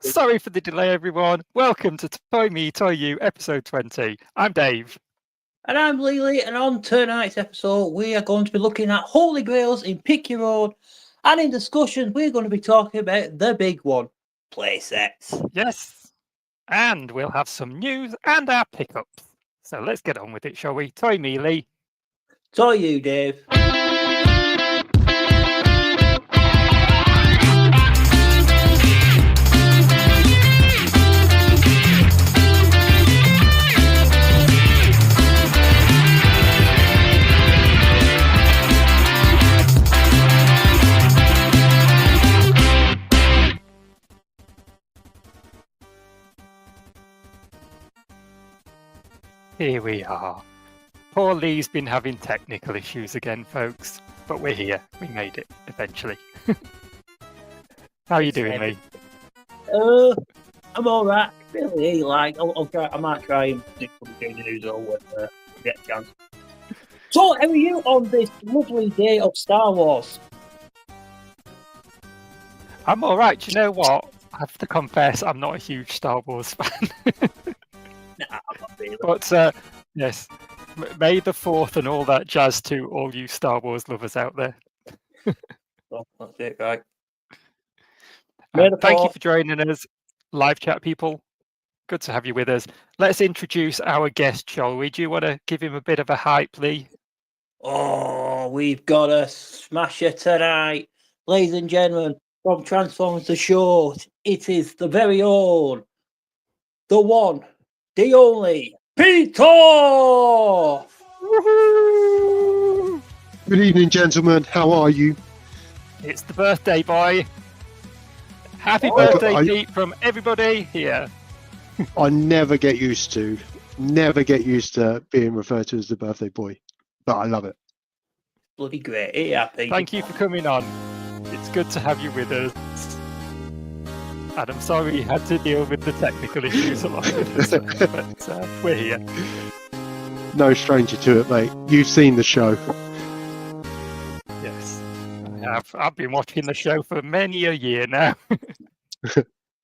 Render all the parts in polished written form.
Sorry for the delay, everyone. Welcome to Toy Me, Toy You, episode 20. I'm Dave. And I'm Lily, and on tonight's episode, we are going to be looking at Holy Grails in Pick Your Own. And in discussion, we're going to be talking about the big one, Playsets. Yes. And we'll have some news and our pickups. So let's get on with it, shall we? Toy Me, Lee. Toy You, Dave. Here we are. Poor Lee's been having technical issues again, folks. But we're here. We made it, eventually. How are you doing, Lee? I'm alright. Really, I might try and do some good news or when I get a chance. So, how are you on this lovely day of Star Wars? I'm alright. Do you know what? I have to confess, I'm not a huge Star Wars fan. Nah, I'm not really. But, yes, May the 4th and all that jazz to all you Star Wars lovers out there. Oh, that's it, right. Thank you for joining us, live chat people. Good to have you with us. Let's introduce our guest, shall we? Do you want to give him a bit of a hype, Lee? Oh, we've got a smasher tonight. Ladies and gentlemen, from Transformers the Show, it is the very own, the one, the only, Peter! Woohoo! Good evening, gentlemen. How are you? It's the birthday boy. Happy Oh, birthday, I- Pete, from everybody here. I never get used to being referred to as the birthday boy, but I love it. Bloody great. Yeah, Peter. Thank you for coming on. It's good to have you with us. And I'm sorry you had to deal with the technical issues along with us, but we're here. No stranger to it, mate. You've seen the show. Yes, I have. I've been watching the show for many a year now.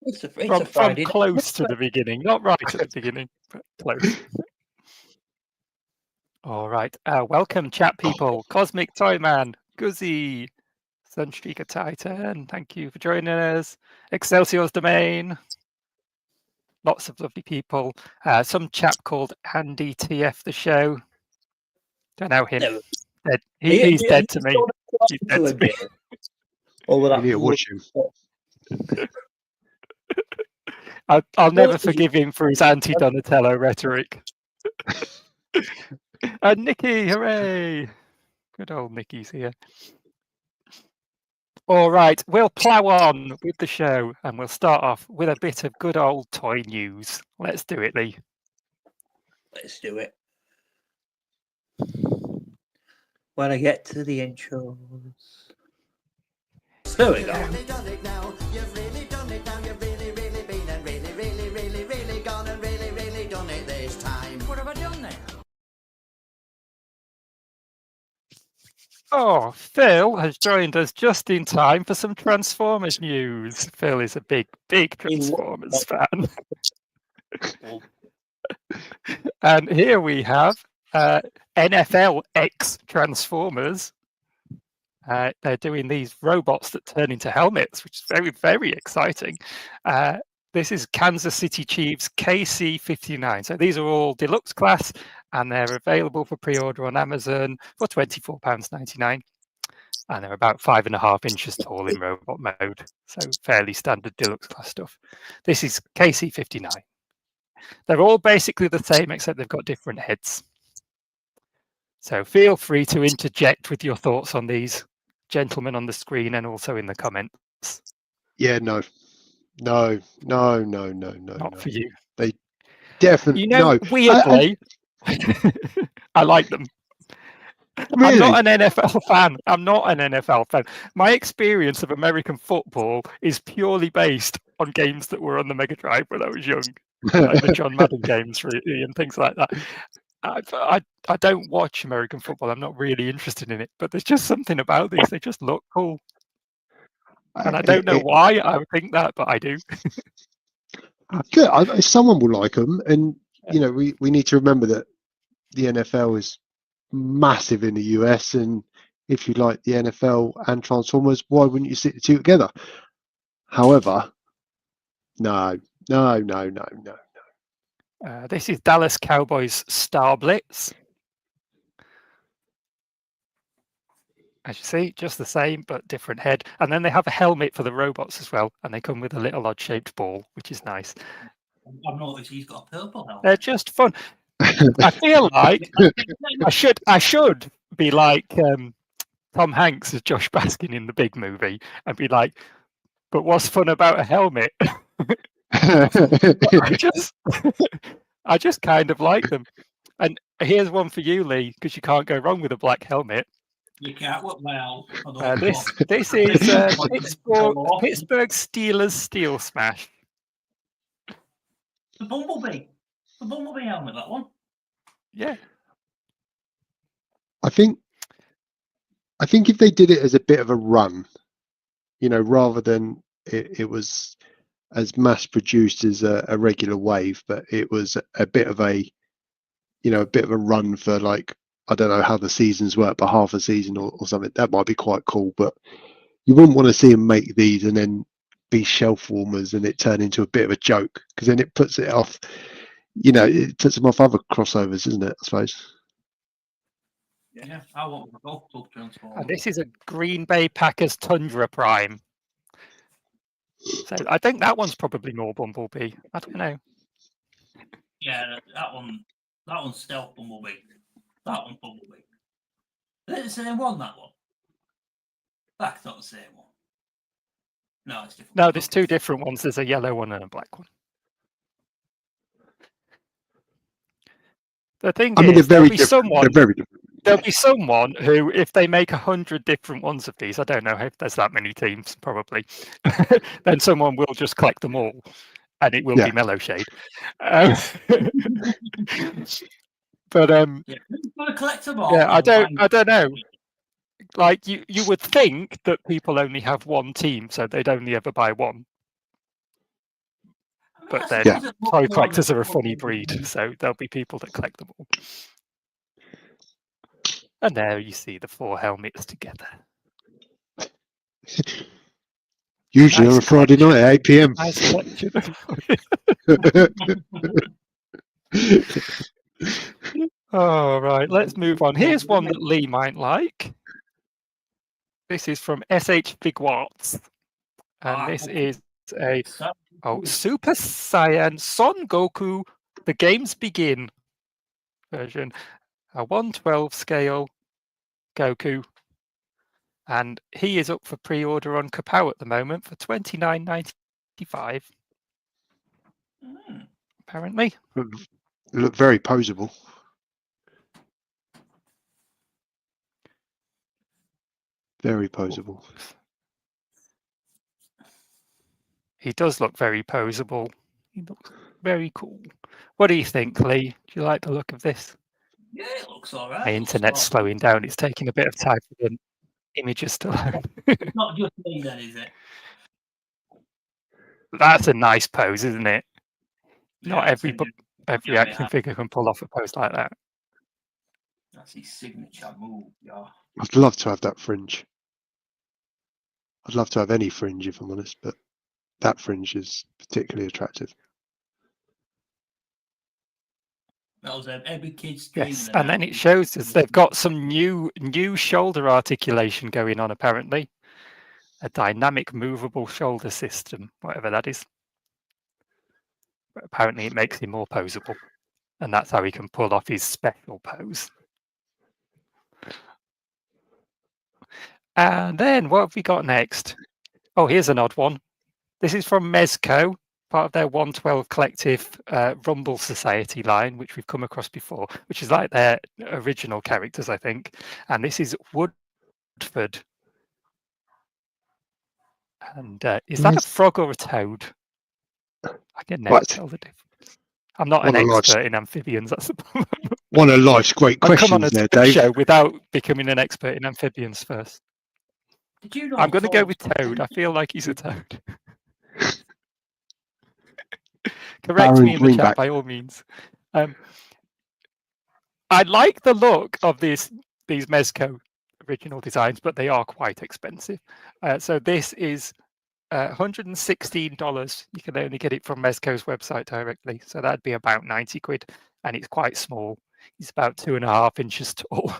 It's a From Friday. close to the beginning. Not right at the beginning, but close. All right. Welcome, chat people. Cosmic Toyman, Guzzy, Sunstreaker Titan, thank you for joining us. Excelsior's Domain. Lots of lovely people. Some chap called Andy TF the show. Don't know him. No. Dead. He's dead to me. He's dead to me. Over You that need to watch him. I'll never forgive him for his anti-Donatello rhetoric. And Nikki, hooray! Good old Nikki's here. All right, we'll plough on with the show and we'll start off with a bit of good old toy news. Let's do it, Lee. Let's do it. When I get to the intros. There we go. You've done it now. You've really done it now. You've really been and really gone and really done it this time. What have I done now? Oh, Phil has joined us just in time for some Transformers news. Phil is a big Transformers fan. And here we have NFL X Transformers. They're doing these robots that turn into helmets, which is very, very exciting. This is Kansas City Chiefs KC-59. So these are all deluxe class, and they're available for pre-order on Amazon for £24.99. And they're about 5.5 inches tall in robot mode. So fairly standard deluxe class stuff. This is KC-59. They're all basically the same, except they've got different heads. So feel free to interject with your thoughts on these, gentlemen on the screen and also in the comments. Yeah, no. Not for you. They definitely You know, weirdly, I like them. Really? I'm not an NFL fan. My experience of American football is purely based on games that were on the Mega Drive when I was young, like the John Madden games really, and things like that. I don't watch American football. I'm not really interested in it, but there's just something about these. They just look cool. And I don't know why I would think that, but I do. Good. Someone will like them, and we need to remember that the NFL is massive in the US, and if you like the NFL and Transformers, why wouldn't you sit the two together? However, no. This is Dallas Cowboys Star Blitz. As you see, just the same, but different head. And then they have a helmet for the robots as well, and they come with a little odd-shaped ball, which is nice. I've noticed he's got a purple helmet. They're just fun. I feel like I should be like Tom Hanks as Josh Baskin in the Big Movie and be like, but what's fun about a helmet? I just kind of like them. And here's one for you, Lee, because you can't go wrong with a black helmet. You can't look well. This is Pittsburgh Steelers Steel Smash. The Bumblebee helmet, that one. Yeah. I think if they did it as a bit of a run, rather than it was as mass produced as a regular wave, but it was a bit of a run for, like, I don't know how the seasons work, but half a season or something, that might be quite cool. But you wouldn't want to see them make these and then be shelf warmers and it turn into a bit of a joke, because then it puts it off. It puts them off other crossovers, isn't it? I suppose. Yeah, I want the golf club transformer. And this is a Green Bay Packers Tundra Prime. So I think that one's probably more Bumblebee. I don't know. Yeah, that one's Stealth Bumblebee. That one's Bumblebee. Is it the same one, that one? That's not the same one. No, it's different. No, there's two different ones. There's a yellow one and a black one. The thing is, they're very different. There'll be someone who, if they make 100 different ones of these, I don't know if there's that many teams, probably, then someone will just collect them all, and it will be Mellow Shade. But who's gonna collect them all? Yeah, I don't know. Like you would think that people only have one team, so they'd only ever buy one. But then toy collectors are a funny breed, so there'll be people that collect them all. And there you see the 4 helmets together. Usually on a Friday night at 8 p.m. Nice collection. All right, let's move on. Here's one that Lee might like. This is from SH Figuarts. And this is a Super Saiyan Son Goku, The Games Begin version. A 1/12 scale Goku. And he is up for pre-order on Kapow at the moment for $29.95. Apparently. Look very poseable. Very poseable. He does look very poseable. He looks very cool. What do you think, Lee? Do you like the look of this? Yeah, it looks all right. My internet's slowing down. It's taking a bit of time for the images to load. It's not just me then, is it? That's a nice pose, isn't it? Yeah, Not every action figure can pull off a pose like that. That's his signature move, yeah. I'd love to have that fringe. I'd love to have any fringe, if I'm honest, but that fringe is particularly attractive. That was every kid's dream. Yes, and then it shows us they've got some new shoulder articulation going on, apparently. A dynamic movable shoulder system, whatever that is. But apparently it makes him more poseable. And that's how he can pull off his special pose. And then what have we got next? Oh, here's an odd one. This is from Mezco, part of their 112 Collective Rumble Society line, which we've come across before, which is like their original characters, I think. And this is Woodford. And is that a frog or a toad? I can never tell the difference. I'm not an expert in amphibians. That's the problem. One of life's great questions come on there, Dave. Show without becoming an expert in amphibians first. Did you know? I'm going to go with Toad's Toad. I feel like he's a Toad. Correct Barrow me in the chat Greenback. by all means. I like the look of these Mezco original designs, but they are quite expensive. So this is $116. You can only get it from Mezco's website directly. So that'd be about 90 quid. And it's quite small. He's about 2.5 inches tall.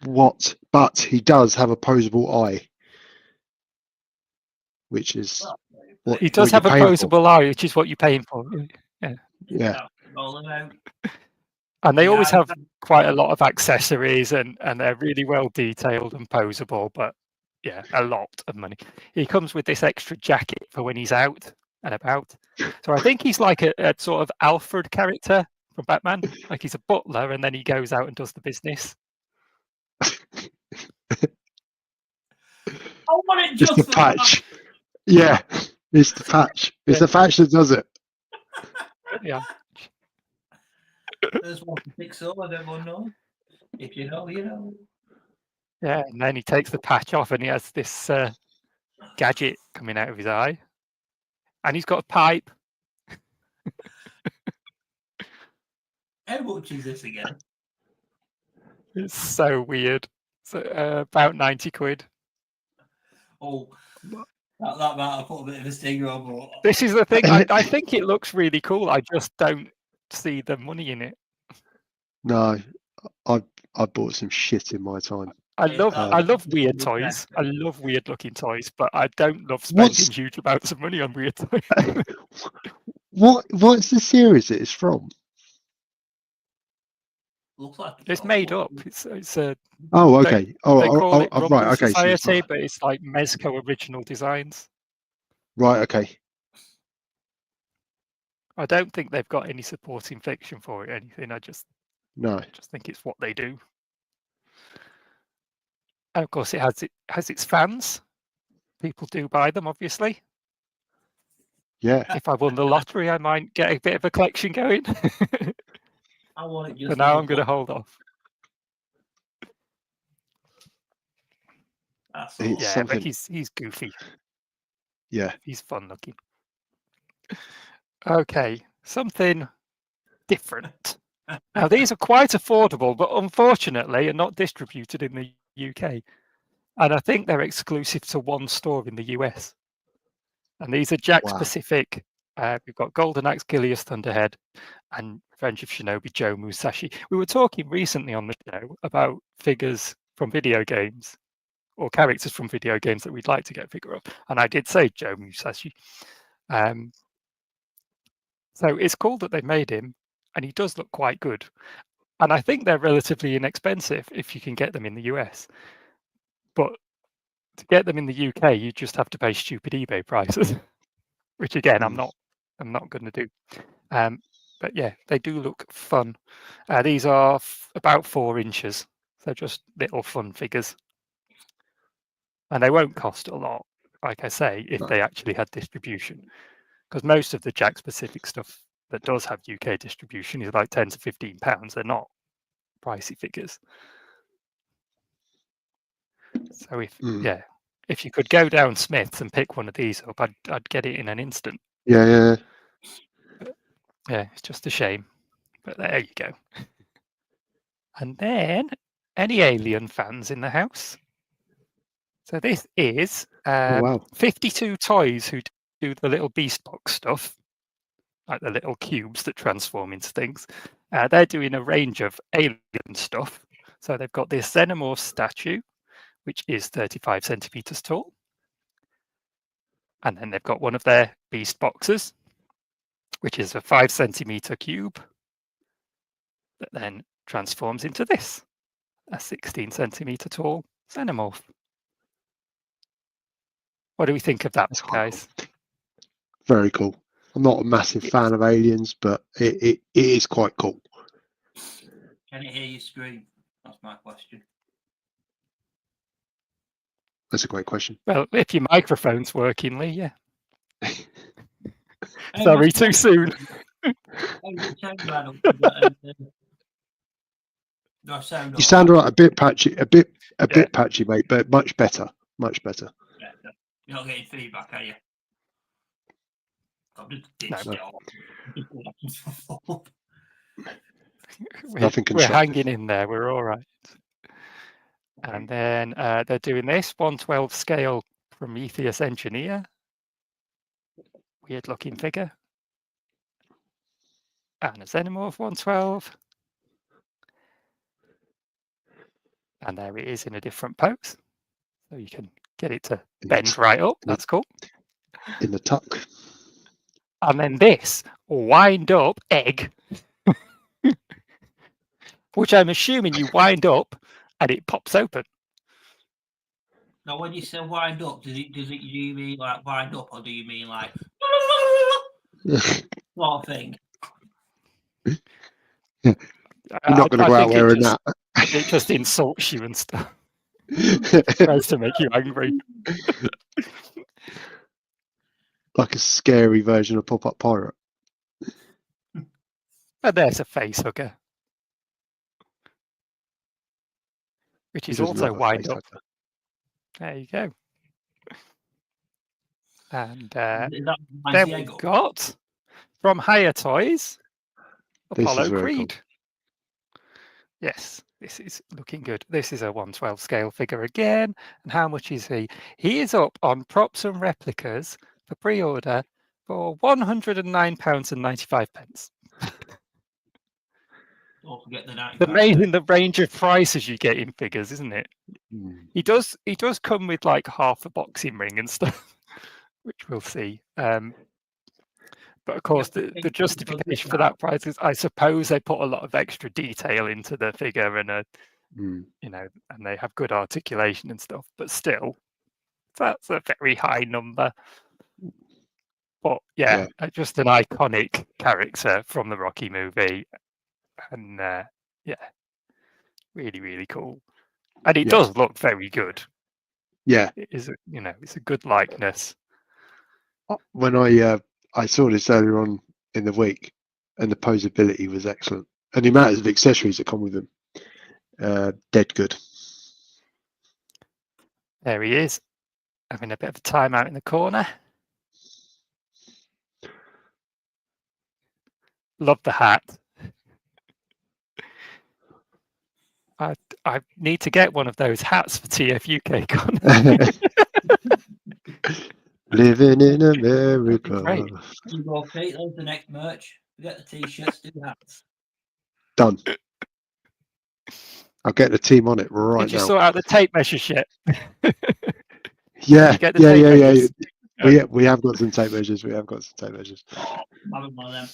What? But he does have a posable eye, which is what He does what have a you're paying for. posable eye, which is what you're paying for. Yeah. And they Yeah, always have quite a lot of accessories and they're really well detailed and posable, but yeah, a lot of money. He comes with this extra jacket for when he's out and about. So I think he's like a sort of Alfred character from Batman. Like he's a butler and then he goes out and does the business. I want it It's just the for patch. Yeah, it's the patch. It's the patch that does it. Yeah. There's one to fix all of everyone knows. If you know, you know. Yeah, and then he takes the patch off and he has this gadget coming out of his eye. And he's got a pipe. How much is this again? It's so weird. So about 90 quid. Oh, that might have put a bit of a stinger on. But This is the thing. I think it looks really cool. I just don't see the money in it. No, I bought some shit in my time. I Yeah, love weird that's toys. I love weird looking toys, but I don't love spending huge amounts of money on weird toys. What's the series it's from? looks like It's made up. It's a Oh, okay. they Oh, call it oh, Rumble right. Okay. So it's Society, not- but it's like Mezco original designs. right. Okay. I don't think they've got any supporting fiction for it or anything. I just No. think it's what they do. And of course, it has its fans. People do buy them, obviously. Yeah. If I won the lottery, I might get a bit of a collection going. I want it just But now I'm going to hold off. That's all. It's Yeah, something. but he's goofy. Yeah. He's fun looking. Okay, something different. Now these are quite affordable, but unfortunately are not distributed in the UK. And I think they're exclusive to one store in the US. And these are Jack Wow. specific. We've got Golden Axe, Gilius, Thunderhead, and Revenge of Shinobi, Joe Musashi. We were talking recently on the show about figures from video games or characters from video games that we'd like to get a figure of. And I did say Joe Musashi. So it's cool that they made him, and he does look quite good. And I think they're relatively inexpensive if you can get them in the US. But to get them in the UK, you just have to pay stupid eBay prices, which again, I'm not going to do. But yeah, they do look fun. These are about 4 inches, so just little fun figures. And they won't cost a lot, like I say, if they actually had distribution. Because most of the Jack specific stuff that does have UK distribution is like £10 to £15. They're not pricey figures. So if you could go down Smith's and pick one of these up, I'd get it in an instant. Yeah. But, yeah, it's just a shame. But there you go. And then, any Alien fans in the house? So this is wow. 52 toys who do the little beast box stuff, like the little cubes that transform into things. They're doing a range of alien stuff. So they've got this Xenomorph statue, which is 35 centimeters tall. And then they've got one of their beast boxes, which is a 5 centimeter cube that then transforms into this, a 16 centimeter tall Xenomorph. What do we think of that, That's quite guys? cool. Very cool. I'm not a massive fan of aliens, but it is quite cool. Can it hear you scream? That's my question. That's a great question. Well, if your microphone's working, Lee, yeah. Sorry, too soon. You sound right, a bit patchy, a bit patchy, mate, but much better. Much better. You're not getting feedback, are you? I've just ditched No. it all. Nothing We're constructive. hanging in there. We're all right. And then they're doing this 1/12 scale Prometheus Engineer. Weird looking figure. And a Xenomorph 1/12. And there it is in a different pose. So you can get it to bend right up. That's cool. In the tuck. And then this wind up egg, which I'm assuming you wind up and it pops open. Now, when you say wind up, do you mean like wind up, or do you mean like sort of thing? You're not going to go out wearing that. It just insults you and stuff. Tries to make you angry. Like a scary version of Pop-Up Pirate. And there's a face hugger, which is also wind up. There you go. And then we've got from Higher Toys, Apollo Creed. Cool. Yes, this is looking good. This is a 1/12 scale figure again. And how much is he? He is up on props and replicas for pre-order for £109.95. Don't forget the 95. Amazing the range of prices you get in figures, isn't it? Mm. He does come with like half a boxing ring and stuff, which we'll see. But of course, the justification for that price is, I suppose, they put a lot of extra detail into the figure, and you know, and they have good articulation and stuff. But still, that's a very high number. But yeah, just an iconic character from the Rocky movie, and yeah, really, really cool. And it does look very good. Yeah, it is. You know, it's a good likeness. When I saw this earlier on in the week, and the posability was excellent, and the amount of accessories that come with them, dead good. There he is, having a bit of a time out in the corner. Love the hat. I need to get one of those hats for TF UK Con. Living in America. Right. You go, Pete. There's the next merch. We get the t-shirts, do the hats. Done. I'll get the team on it right now. Did you sort out the tape measures yet? Yeah. Yeah. We have got some tape measures. We have got some tape measures. Oh, I'm having one of them.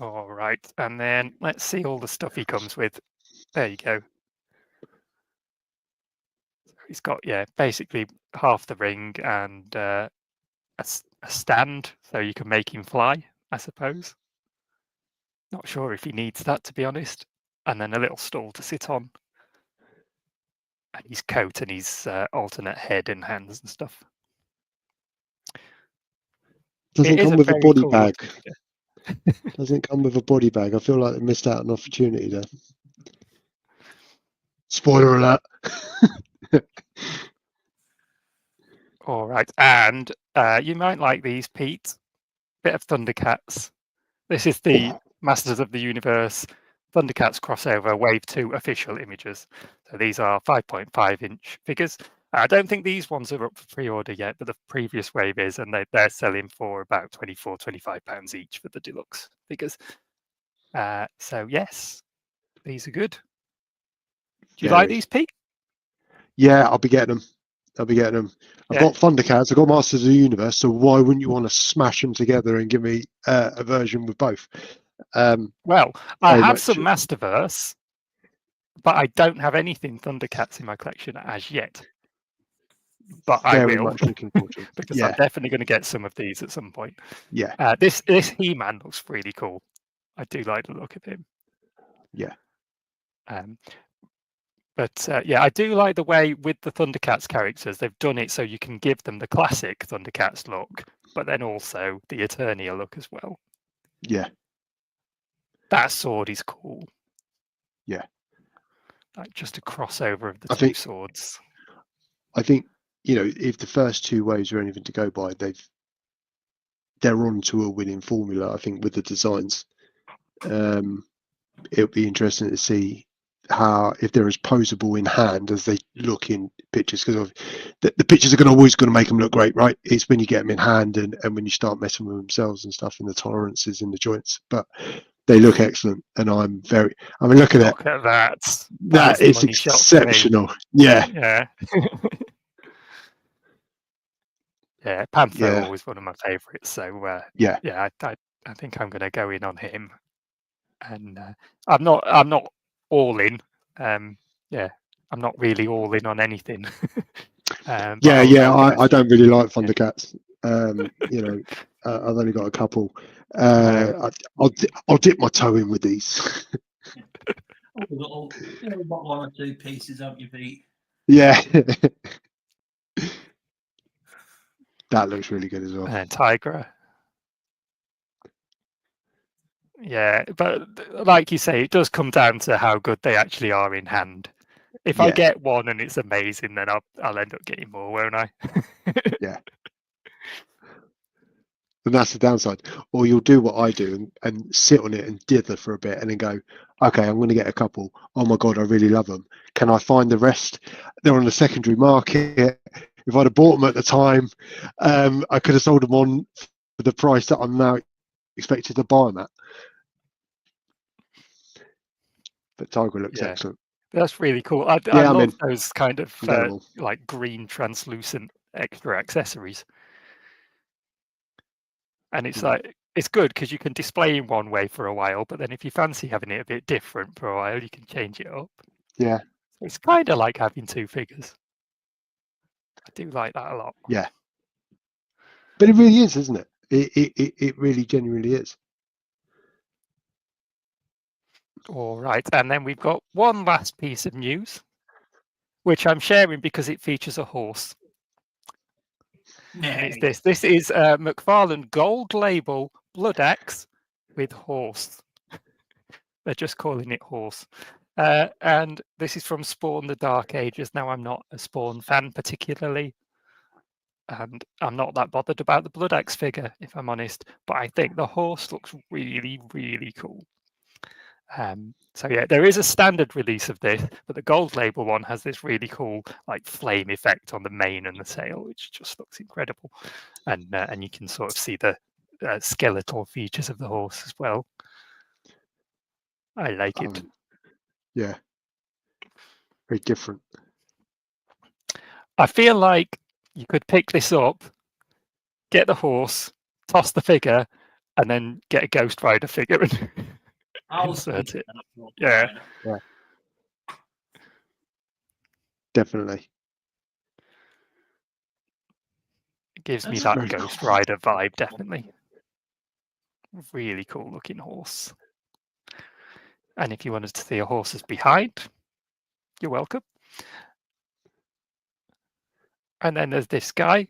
All right, and then let's see all the stuff he comes with. There you go. He's got, basically half the ring and a stand, so you can make him fly, I suppose. Not sure if he needs that, to be honest. And then a little stool to sit on. And his coat and his alternate head and hands and stuff. Doesn't come with a body bag. Doesn't come with a body bag. I feel like they missed out an opportunity there. Spoiler alert. All right, and you might like these, Pete. Bit of Thundercats. This is the Masters of the Universe Thundercats crossover Wave 2 official images. So these are 5.5-inch figures. I don't think these ones are up for pre-order yet, but the previous wave is, and they're selling for about £24-25 each for the deluxe figures. So yes, these are good. Do you like these, Pete? Yeah, I'll be getting them. I've got Thundercats, I've got Masters of the Universe, so why wouldn't you want to smash them together and give me a version with both? Well, I have some Masterverse, but I don't have anything Thundercats in my collection as yet. But I will, because I'm definitely going to get some of these at some point. Yeah. This He-Man looks really cool. I do like the look of him. Yeah. But I do like the way with the Thundercats characters, they've done it so you can give them the classic Thundercats look, but then also the Eternia look as well. Yeah. That sword is cool. Yeah. like just a crossover of the I two think- swords. I think, you know, if the first two waves are anything to go by, they're on to a winning formula. I think with the designs, it'll be interesting to see if they're as posable in hand as they look in pictures, because the pictures are always going to make them look great, right? It's when you get them in hand and when you start messing with themselves and stuff, and the tolerances in the joints, but they look excellent. And I mean, look at that. Look at that. That the is money shot for me. exceptional. Yeah. Yeah. Yeah, Panther Yeah. always one of my favourites. So Yeah. yeah, I think I'm going to go in on him. And I'm not all in. Yeah, I'm not really all in on anything. But I don't really like Thundercats. You know, I've only got a couple. I'll dip my toe in with these. You've got one or two pieces, haven't you, Pete? Yeah. That looks really good as well. And Tigra. Yeah, but like you say, it does come down to how good they actually are in hand. If I Yeah. get one and it's amazing, then I'll end up getting more, won't I? Yeah. And that's the downside. Or you'll do what I do and sit on it and dither for a bit and then go, okay, I'm going to get a couple. Oh my God, I really love them. Can I find the rest? They're on the secondary market. If I'd have bought them at the time, I could have sold them on for the price that I'm now expected to buy them at. But Tiger looks Yeah. excellent. That's really cool. I Yeah, love those kind of incredible. like green translucent extra accessories. And it's like, it's good because you can display in one way for a while, but then if you fancy having it a bit different for a while, you can change it up. Yeah. So it's kind of like having two figures. I do like that a lot. Yeah. But it really is, isn't it? It really genuinely is. All right. And then we've got one last piece of news, which I'm sharing because it features a horse. And it's this. This is McFarlane Gold Label Blood Axe with horse. They're just calling it horse. And this is from Spawn the Dark Ages. Now, I'm not a Spawn fan particularly, and I'm not that bothered about the Blood Axe figure, if I'm honest, but I think the horse looks really, really cool. So yeah, there is a standard release of this, but the Gold Label one has this really cool like flame effect on the mane and the tail, which just looks incredible. And you can sort of see the skeletal features of the horse as well. I like it. Yeah. Very different. I feel like you could pick this up, get the horse, toss the figure, and then get a Ghost Rider figure and insert it. Yeah. Definitely. It gives me That's that very Ghost cool. Rider vibe, definitely. Really cool looking horse. And if you wanted to see a horse's behind, you're welcome. And then there's this guy.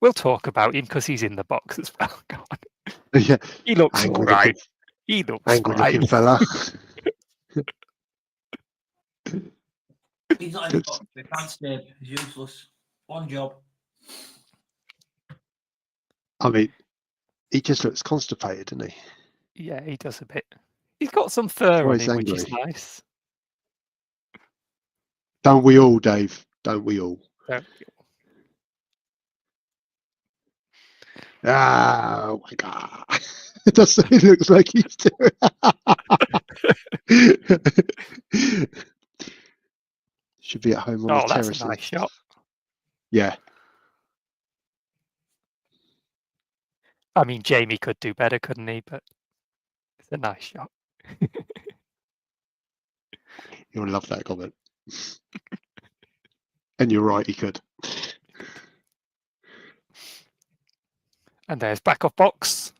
We'll talk about him because he's in the box as well. Go on. Yeah. He looks Angry right. looking, He looks angry right. looking fella. He's not in the box. He can't stay. He's useless. One job. I mean, he just looks constipated, doesn't he? Yeah, he does a bit. He's got some fur on Always him, which is angry. nice. Don't we all, Dave? Don't we all? Oh my God. It looks like he's doing. Should be at home on Oh, the that's terrace. a nice shot. Yeah. I mean, Jamie could do better, couldn't he? But it's a nice shot. You'll love that comment. And you're right, he could. And there's back of box.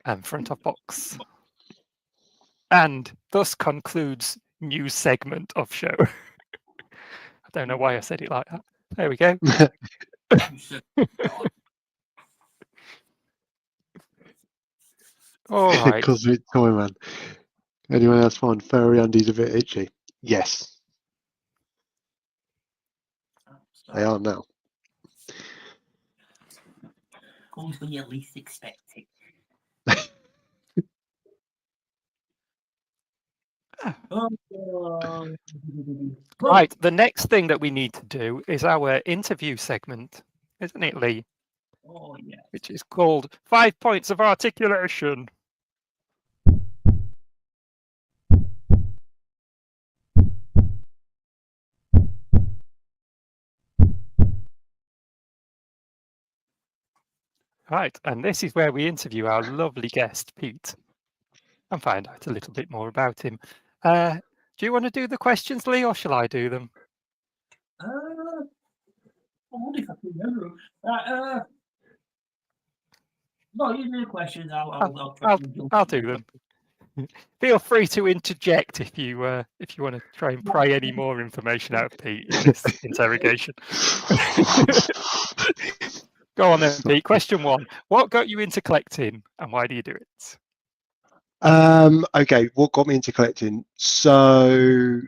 And front of box. And thus concludes news segment of show. I don't know why I said it like that. There we go. All right. Cosmic Toy Man. Anyone else find furry undies a bit itchy? Yes, they are now. Comes when you least expect it. Oh. Right, the next thing that we need to do is our interview segment, isn't it, Lee? Oh, yeah. Which is called 5 Points of Articulation. Right, and this is where we interview our lovely guest, Pete, and find out a little bit more about him. Do you want to do the questions, Lee, or shall I do them? I wonder if I can remember. No, you do the questions. I'll try and jump I'll in do there. them. Feel free to interject if you want to try and pry any more information out of Pete in this interrogation. Go on then, Pete. Question 1. What got you into collecting and why do you do it? Okay, what got me into collecting? So,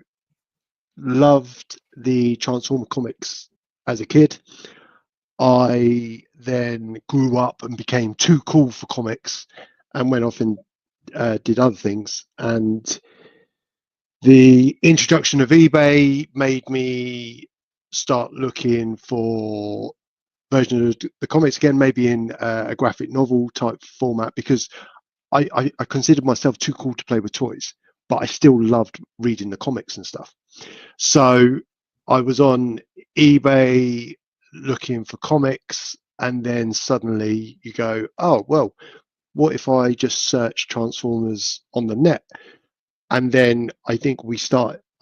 loved the Transformer comics as a kid. I then grew up and became too cool for comics and went off and did other things. And the introduction of eBay made me start looking for versions of the comics again, maybe in a graphic novel type format, because I considered myself too cool to play with toys, but I still loved reading the comics and stuff. So I was on eBay looking for comics, and then suddenly you go, oh, well, what if I just search Transformers on the net? And then I think I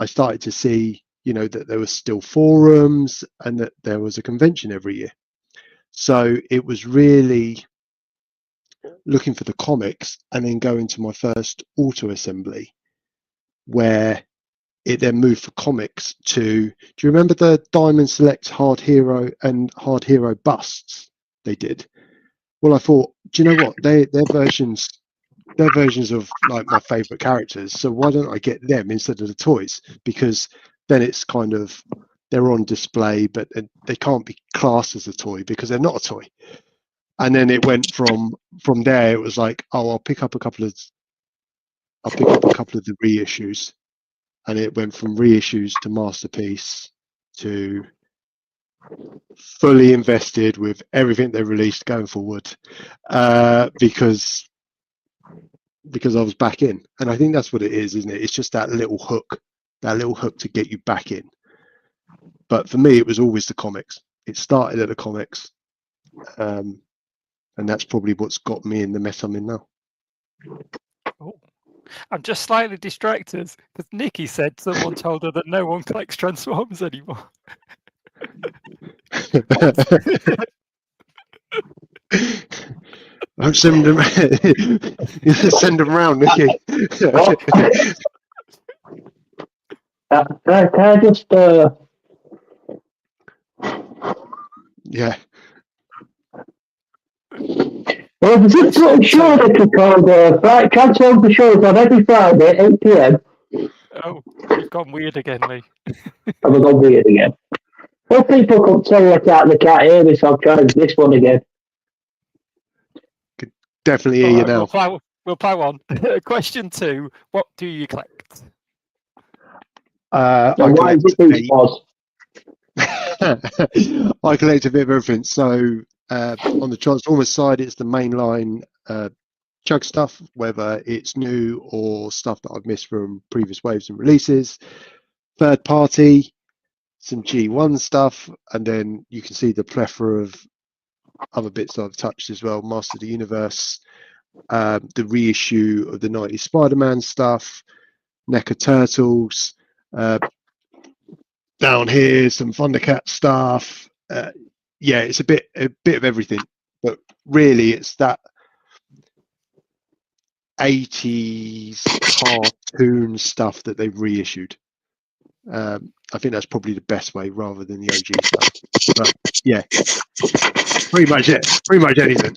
started to see, that there were still forums and that there was a convention every year. So it was really looking for the comics and then going to my first auto assembly where it then moved for comics to, do you remember the Diamond Select Hard Hero and Hard Hero busts they did? Well, I thought, do you know what? They're versions of like my favorite characters. So why don't I get them instead of the toys? Because then it's kind of, they're on display, but they can't be classed as a toy because they're not a toy. And then it went from there. It was like, oh, I'll pick up a couple of the reissues, and it went from reissues to masterpiece to fully invested with everything they released going forward, because I was back in. And I think that's what it is, isn't it? It's just that little hook to get you back in. But for me, it was always the comics. It started at the comics. And that's probably what's got me in the mess I'm in now. Oh, I'm just slightly distracted because Nikki said someone told her that no one collects Transformers anymore. I'll send them. Send them round, Nikki. Can I just Yeah. Well, there's this little show that we called Transform the Shows on every Friday at 8 PM. Oh, you've gone weird again, Lee. Have I gone weird again? Well, people can tell you they can't hear me, so I'm trying this one again. Could definitely hear you now. We'll plow on. Question 2. What do you collect? I collect I collect a bit of everything. So on the Transformers side, it's the mainline chug stuff, whether it's new or stuff that I've missed from previous waves and releases. Third party, some G1 stuff, and then you can see the plethora of other bits that I've touched as well. Master of the Universe, the reissue of the 90s Spider-Man stuff, NECA Turtles, down here some Thundercat stuff. Yeah, it's a bit of everything, but really it's that 80s cartoon stuff that they've reissued. I think that's probably the best way rather than the OG stuff. But yeah, pretty much anything.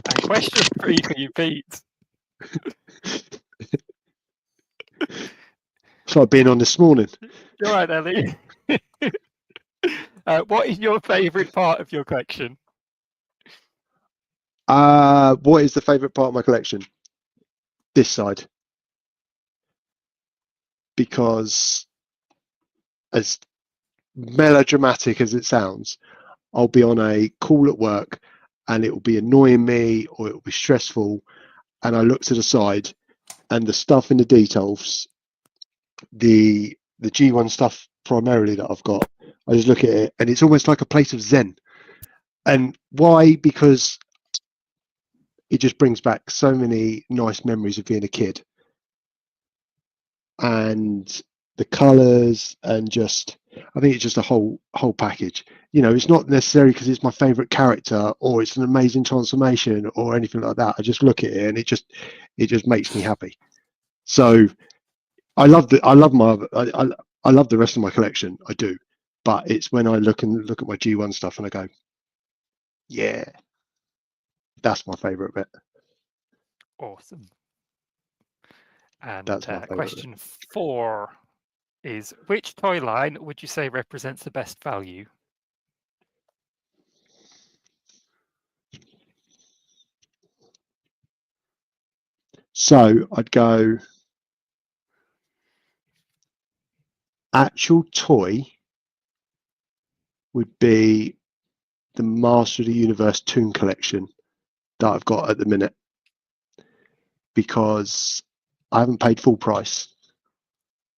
And question 3 for you, Pete. It's like being on this morning. You're right, Ellie. What is your favourite part of your collection? What is the favourite part of my collection? This side. Because as melodramatic as it sounds, I'll be on a call at work and it will be annoying me or it will be stressful, and I look to the side and the stuff in the details, the G1 stuff primarily that I've got, I just look at it and it's almost like a place of zen. And why? Because it just brings back so many nice memories of being a kid, and the colors, and just, I think it's just a whole package. You know, it's not necessarily because it's my favorite character or it's an amazing transformation or anything like that. I just look at it and it just makes me happy. So I love the rest of my collection. I do, but it's when I look at my G1 stuff and I go, yeah, that's my favorite bit. Awesome. And That's my favourite question 4 is, which toy line would you say represents the best value? So I'd go actual toy would be the Master of the Universe Toon collection that I've got at the minute, because I haven't paid full price,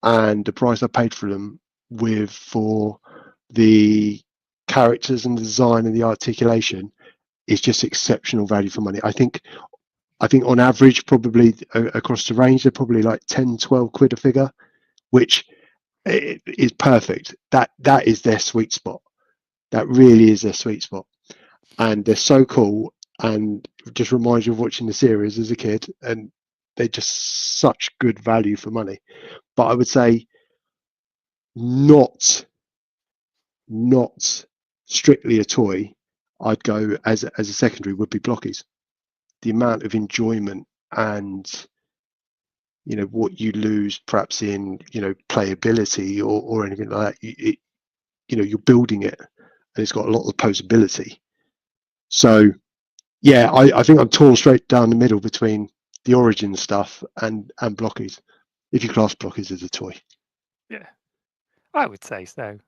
and the price I paid for them for the characters and the design and the articulation is just exceptional value for money. I think on average, probably across the range, they're probably like 10-12 quid a figure, which is perfect. That is their sweet spot. That really is their sweet spot, and they're so cool, and just reminds you of watching the series as a kid, and they're just such good value for money. But I would say not strictly a toy. I'd go as a secondary would be blockies. The amount of enjoyment and, you know, what you lose perhaps in, you know, playability or anything like that. You know, you're building it and it's got a lot of posability. So yeah, I think I'm torn straight down the middle between the Origin stuff and blockies, if you class blockies as a toy. Yeah, I would say so.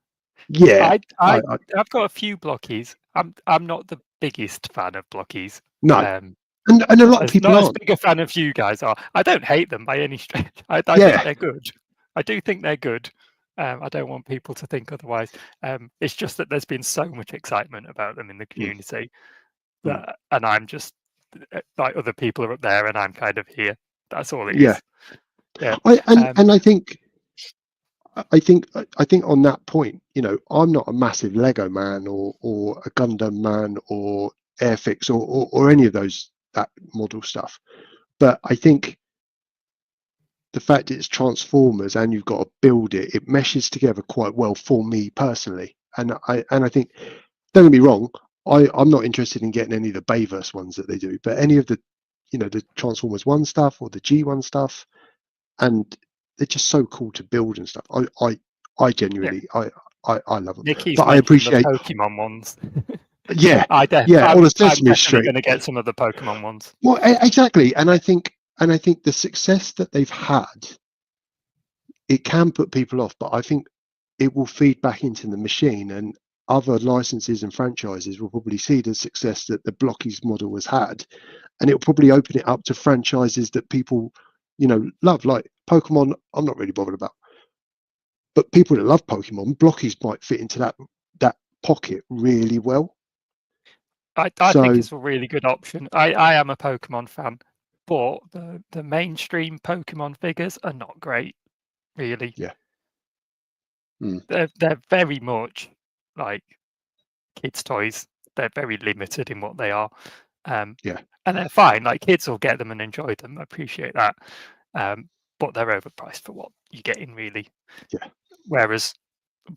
Yeah, I've got a few blockies. I'm not the biggest fan of blockies. no, and a lot of people not aren't. as big a fan as you guys are. I don't hate them by any stretch. I Yeah. think they're good. I do think they're good. I don't want people to think otherwise. It's just that there's been so much excitement about them in the community, and I'm just like, other people are up there and I'm kind of here. That's all it is. Yeah. And I think on that point, you know, I'm not a massive Lego man or a Gundam man or Airfix or any of that model stuff, but I think the fact it's Transformers and you've got to build it meshes together quite well for me personally. And I think, don't get me wrong, I'm not interested in getting any of the Bayverse ones that they do, but any of the, you know, the Transformers 1 stuff or the G1 stuff, and they're just so cool to build and stuff. I genuinely, I love them. Nikki's but I appreciate the Pokemon ones. Yeah, I'm on a Sesame Street. Going to get some of the Pokemon ones. Well, exactly, and I think the success that they've had, it can put people off, but I think it will feed back into the machine, and other licenses and franchises will probably see the success that the Blockies model has had, and it'll probably open it up to franchises that people, you know, love, like Pokemon. I'm not really bothered about, but people that love Pokemon, Blockies might fit into that pocket really well. I think it's a really good option. I am a Pokemon fan, but the mainstream Pokemon figures are not great, really. Yeah. They're very much like kids' toys. They're very limited in what they are. Yeah. And they're fine. Like, kids will get them and enjoy them. I appreciate that. But they're overpriced for what you're getting, really. Yeah. Whereas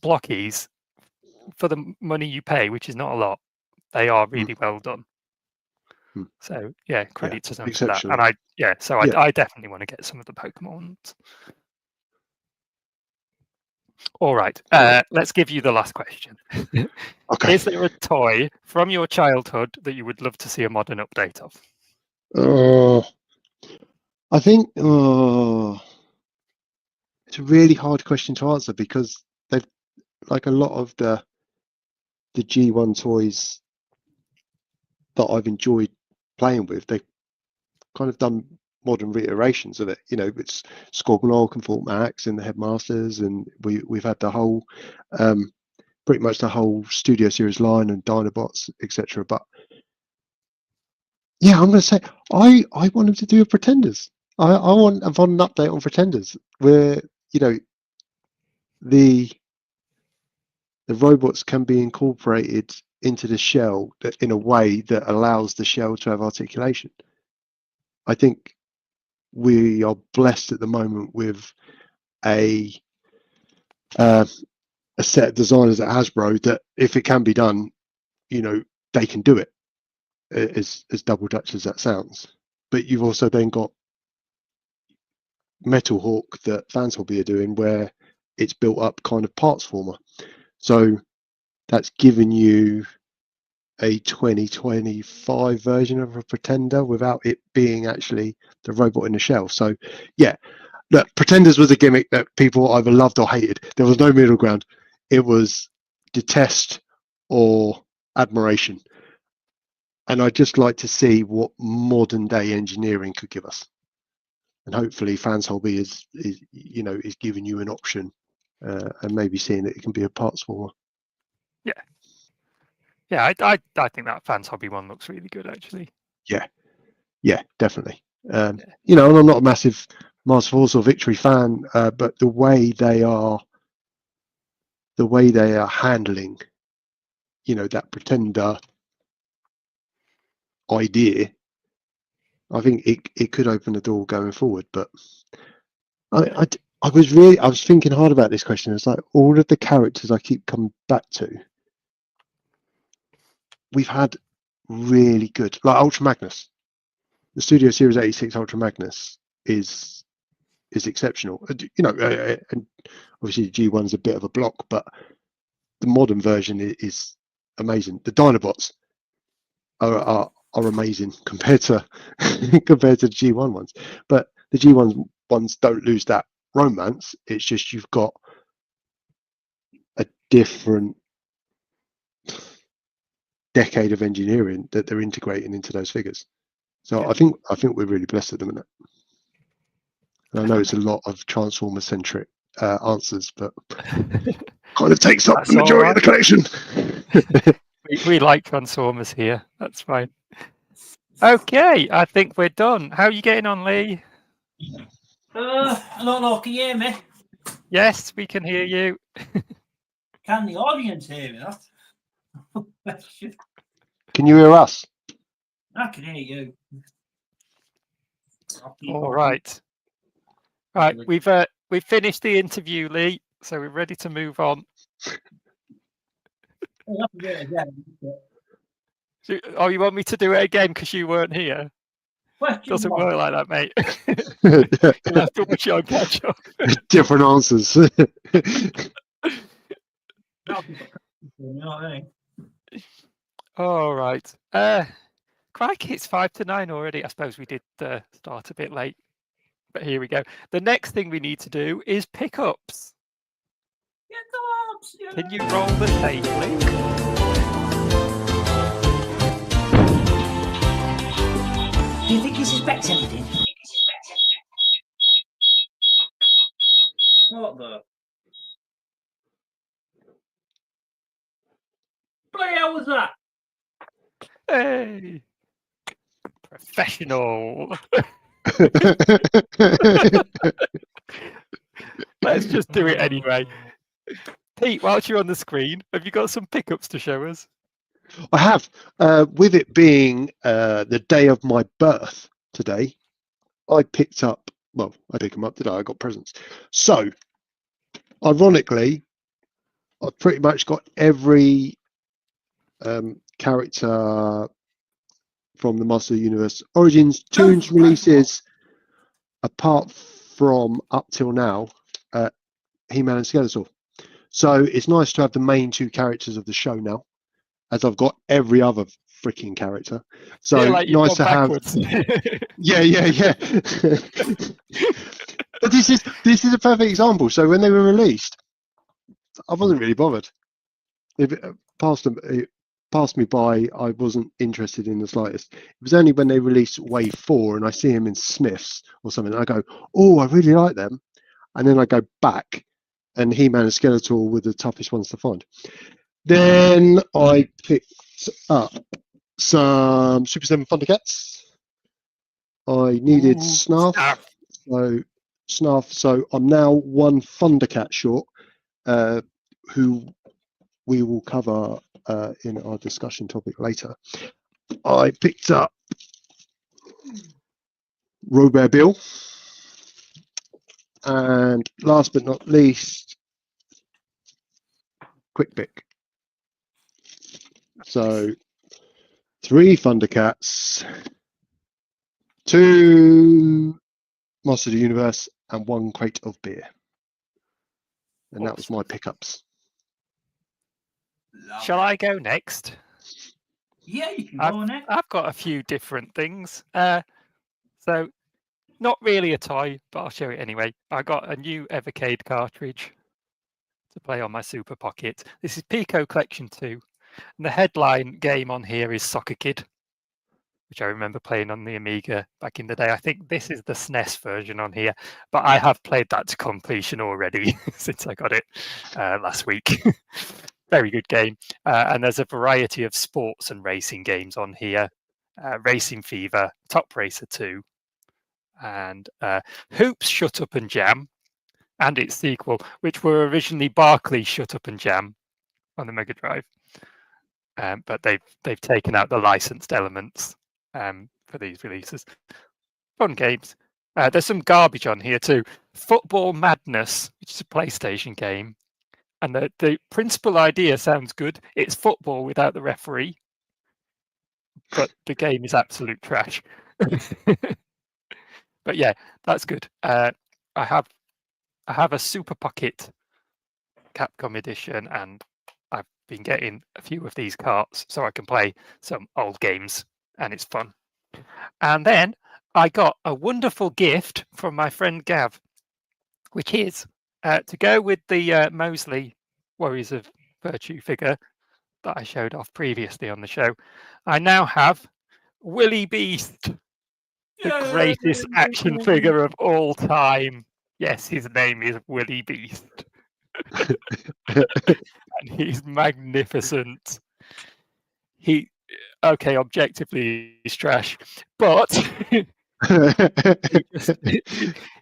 Blockies, for the money you pay, which is not a lot, they are really well done. So yeah, credit to them for that. exceptional. And I definitely want to get some of the Pokemon. All right, let's give you the last question. Okay. Is there a toy from your childhood that you would love to see a modern update of? I think it's a really hard question to answer because they've, like a lot of the G1 toys that I've enjoyed playing with, they've kind of done modern reiterations of it. You know, it's Scorbunok and Fort Max and the Headmasters, and we've had the whole pretty much the whole Studio Series line and Dinobots, etc. But yeah, I'm going to say I want them to do a Pretenders. I want an update on Pretenders where, you know, the robots can be incorporated into the shell in a way that allows the shell to have articulation. I think we are blessed at the moment with a set of designers at Hasbro that, if it can be done, you know, they can do it. As double Dutch as that sounds, but you've also then got Metal Hawk that Fans Hobby are doing, where it's built up kind of parts former. So that's given you a 2025 version of a Pretender without it being actually the robot in the shell. So yeah, look, Pretenders was a gimmick that people either loved or hated. There was no middle ground. It was detest or admiration. And I'd just like to see what modern day engineering could give us. And hopefully Fans Hobby is giving you an option and maybe seeing that it can be a parts former. Yeah, I think that Fans Hobby one looks really good, actually. Yeah, definitely. You know, and I'm not a massive Master Force or Victory fan, but the way they are handling, you know, that Pretender idea, I think it could open the door going forward. But I was thinking hard about this question. It's like all of the characters I keep coming back to, we've had really good, like Ultra Magnus. The Studio Series 86 Ultra Magnus is exceptional. You know, and obviously the G1's a bit of a block, but the modern version is amazing. The Dinobots are amazing compared to the G1 ones, but the G1 ones don't lose that romance. It's just you've got a different decade of engineering that they're integrating into those figures. So I think we're really blessed at the minute. And I know it's a lot of Transformer centric answers, but kind of takes up the majority of the collection. we like Transformers here. That's fine. Okay, I think we're done. How are you getting on, Lee? I don't know. Can you hear me? Yes, we can hear you. Can the audience hear me? Can you hear us? I can hear you. All right. Right, we've finished the interview, Lee, so we're ready to move on. Oh, you want me to do it again because you weren't here? Doesn't work like that, mate. You'll have to watch it on catch up. Different answers. All right. Crikey, it's 5 to 9 already. I suppose we did start a bit late, but here we go. The next thing we need to do is pickups. Can you roll the tape, please? Do you think he suspects anything? What the? Bloody hell was that? Hey! Professional. Let's just do it anyway. Pete, whilst you're on the screen, have you got some pickups to show us? I have. With it being the day of my birth today, I picked up, well, I picked them up today, I got presents. So, ironically, I've pretty much got every character from the Master of the Universe Origins Toons releases, apart from up till now, He-Man and Skeletor. So it's nice to have the main two characters of the show now, as I've got every other freaking character. So Feel like you've nice to gone have. backwards. Yeah. But this is a perfect example. So when they were released, I wasn't really bothered. If it passed me by, I wasn't interested in the slightest. It was only when they released Wave 4 and I see him in Smiths or something, I go, oh, I really like them. And then I go back, and He-Man and Skeletor were the toughest ones to find. Then I picked up some Super 7 Thundercats. I needed Snarf. So I'm now one Thundercat short, who we will cover in our discussion topic later. I picked up Robert Bill, and last but not least, Quick Pick. So 3 Thundercats, 2 Master of the Universe, and 1 crate of beer. And that was my pickups. Shall I go next? Yeah, you can go next. I've got a few different things. So, not really a toy, but I'll show it anyway. I got a new Evercade cartridge to play on my Super Pocket. This is Pico Collection 2. And the headline game on here is Soccer Kid, which I remember playing on the Amiga back in the day. I think this is the SNES version on here, but I have played that to completion already since I got it last week. Very good game. And there's a variety of sports and racing games on here. Racing Fever, Top Racer 2, and Hoops, Shut Up and Jam, and its sequel, which were originally Barclay Shut Up and Jam on the Mega Drive. But they've taken out the licensed elements for these releases. Fun games. There's some garbage on here too. Football Madness, which is a PlayStation game. And the principal idea sounds good. It's football without the referee. But the game is absolute trash. But yeah, that's good. I have a Super Pocket Capcom edition, and I've been getting a few of these carts so I can play some old games, and it's fun. And then I got a wonderful gift from my friend Gav, which is to go with the Mosley Warriors of Virtue figure that I showed off previously on the show. I now have Willy Beast, the greatest action figure of all time. Yes, his name is Willy Beast. And he's magnificent. Objectively he's trash, but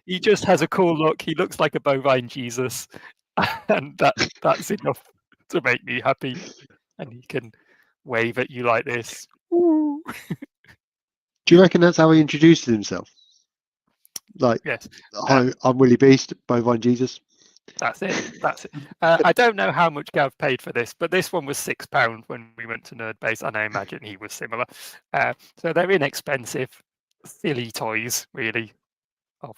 he just has a cool look. He looks like a bovine Jesus, and that's enough to make me happy. And he can wave at you like this. Woo. Do you reckon that's how he introduced himself? Like, yes, I'm Willy Beast, bovine Jesus. That's it. I don't know how much Gav paid for this, but this one was £6 when we went to Nerdbase, and I imagine he was similar. So they're inexpensive, silly toys, really, of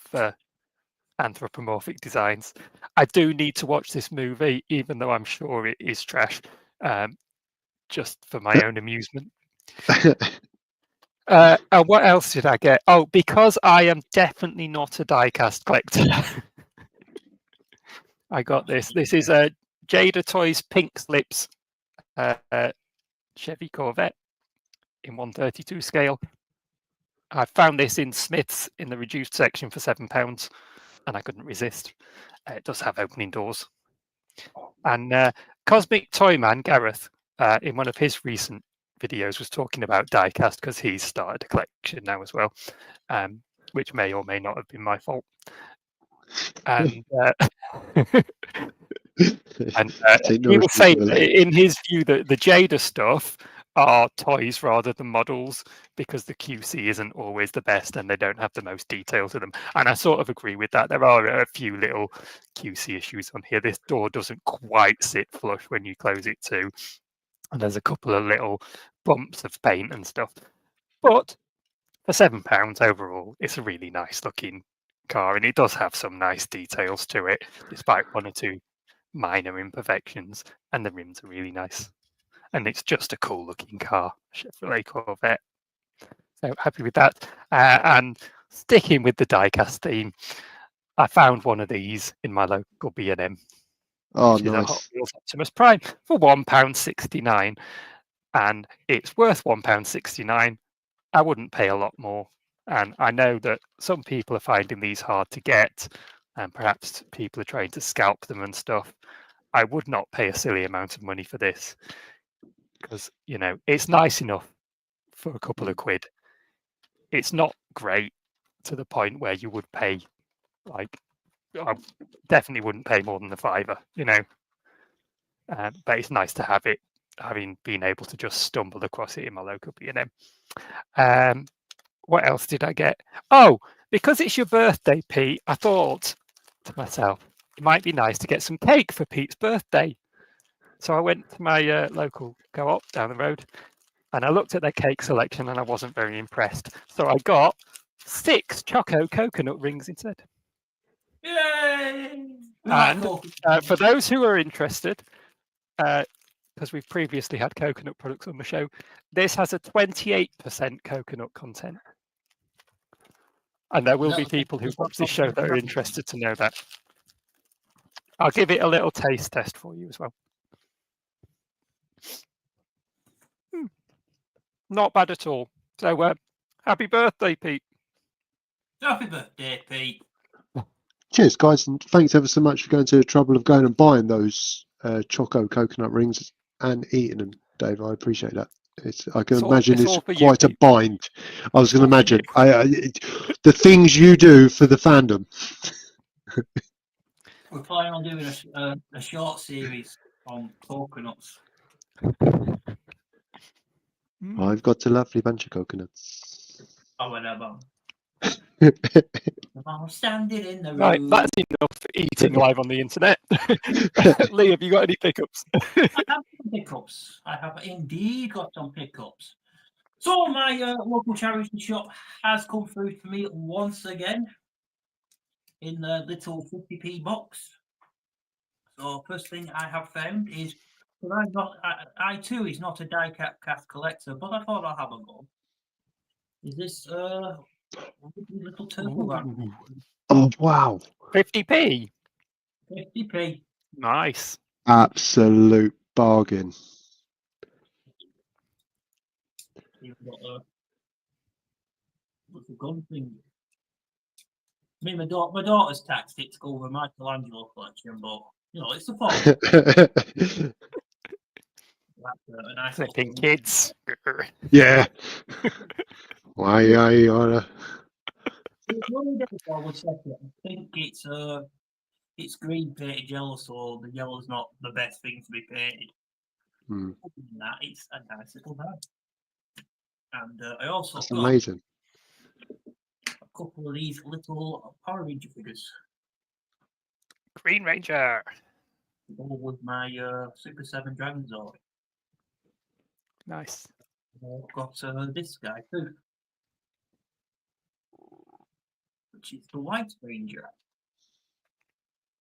anthropomorphic designs. I do need to watch this movie, even though I'm sure it is trash, just for my own amusement. And what else did I get? Oh, because I am definitely not a diecast collector. I got this. This is a Jada Toys Pink Slips Chevy Corvette in 1/32 scale. I found this in Smith's in the reduced section for £7, and I couldn't resist. It does have opening doors. And Cosmic Toyman Gareth, in one of his recent videos, was talking about diecast because he's started a collection now as well, which may or may not have been my fault. And he was saying in his view that the Jada stuff are toys rather than models because the QC isn't always the best and they don't have the most detail to them. And I sort of agree with that. There are a few little QC issues on here. This door doesn't quite sit flush when you close it too. And there's a couple of little bumps of paint and stuff. But for £7 overall, it's a really nice looking car, and it does have some nice details to it, despite one or two minor imperfections. And the rims are really nice, and it's just a cool looking car, Chevrolet Corvette. So happy with that. And sticking with the diecast theme, I found one of these in my local B&M. Oh, Which is a Hot nice. Wheels Optimus Prime for £1.69, and it's worth £1.69. I wouldn't pay a lot more, and I know that some people are finding these hard to get, and perhaps people are trying to scalp them and stuff. I would not pay a silly amount of money for this because it's nice enough for a couple of quid. It's not great to the point where you would pay like I definitely wouldn't pay more than the £5, but it's nice to have it, having been able to just stumble across it in my local B&M. What else did I get? Oh, because it's your birthday, Pete, I thought to myself, it might be nice to get some cake for Pete's birthday. So I went to my local co-op down the road, and I looked at their cake selection, and I wasn't very impressed. So I got 6 Choco coconut rings instead. Yay! And for those who are interested, because we've previously had coconut products on the show, this has a 28% coconut content. And there will be people who watch this show that are interested to know that. I'll give it a little taste test for you as well. Not bad at all. So happy birthday, Pete. Happy birthday, Pete. Cheers, guys, and thanks ever so much for going to the trouble of going and buying those Choco coconut rings and eating them, Dave. I appreciate that. I can imagine it's quite a bind. I was going to imagine the things you do for the fandom. We're planning on doing a short series on coconuts. I've got a lovely bunch of coconuts. Oh, whatever. I'm standing in the room. Right, that's enough for eating live on the internet. Lee, have you got any pickups? I have some pickups. I have indeed got some pickups. So my local charity shop has come through to me once again in the little 50p box. So first thing I have found is I too is not a die-cast collector, but I thought I'll have a go. Is this little turtle van? Oh wow! 50p. 50p. Nice. Absolute bargain. You've got a little gun thing. I mean, my daughter's taxed it to go over Michelangelo collection, but it's a fun. Flipping kids. Yeah. Why you wanna? I think it's green painted yellow, so the yellow's not the best thing to be painted. Other than that, it's a nice little van. And I also That's got amazing. a couple of these little Power Ranger figures. Green Ranger. All with my Super 7 Dragon Zord. Nice. I've got this guy too, which is the White Ranger,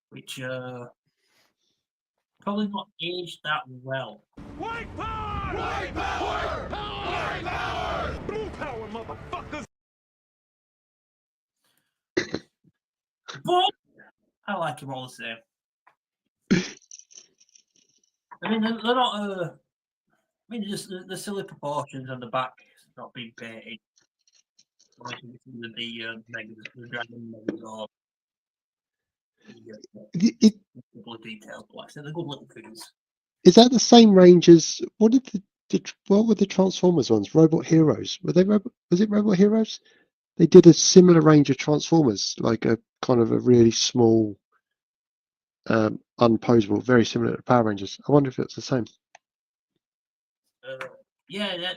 which probably not aged that well. White power! White power! White power! Blue power, motherfuckers! But I like him all the same. I mean, they're not. I mean, just the silly proportions on the back not being painted. The Dragon Megazord. Couple of details, but like I said, they're good little figures. Is that the same range as what were the Transformers ones? Robot Heroes? Was it Robot Heroes? They did a similar range of Transformers, like a kind of a really small, unposable, very similar to Power Rangers. I wonder if it's the same. Yeah.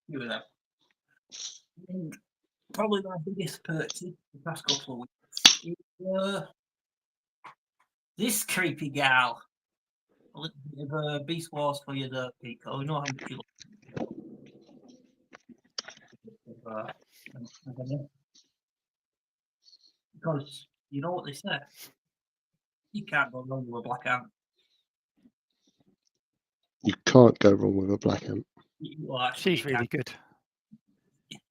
Do that. Probably my biggest purchase the past couple of weeks is this creepy gal. A little bit of Beast Wars for you there, Pico. You know how much you love. I don't know. Because you know what they say. You can't go wrong with a black ant. You can't go wrong with a black ant. Well, actually, She's you really can. good.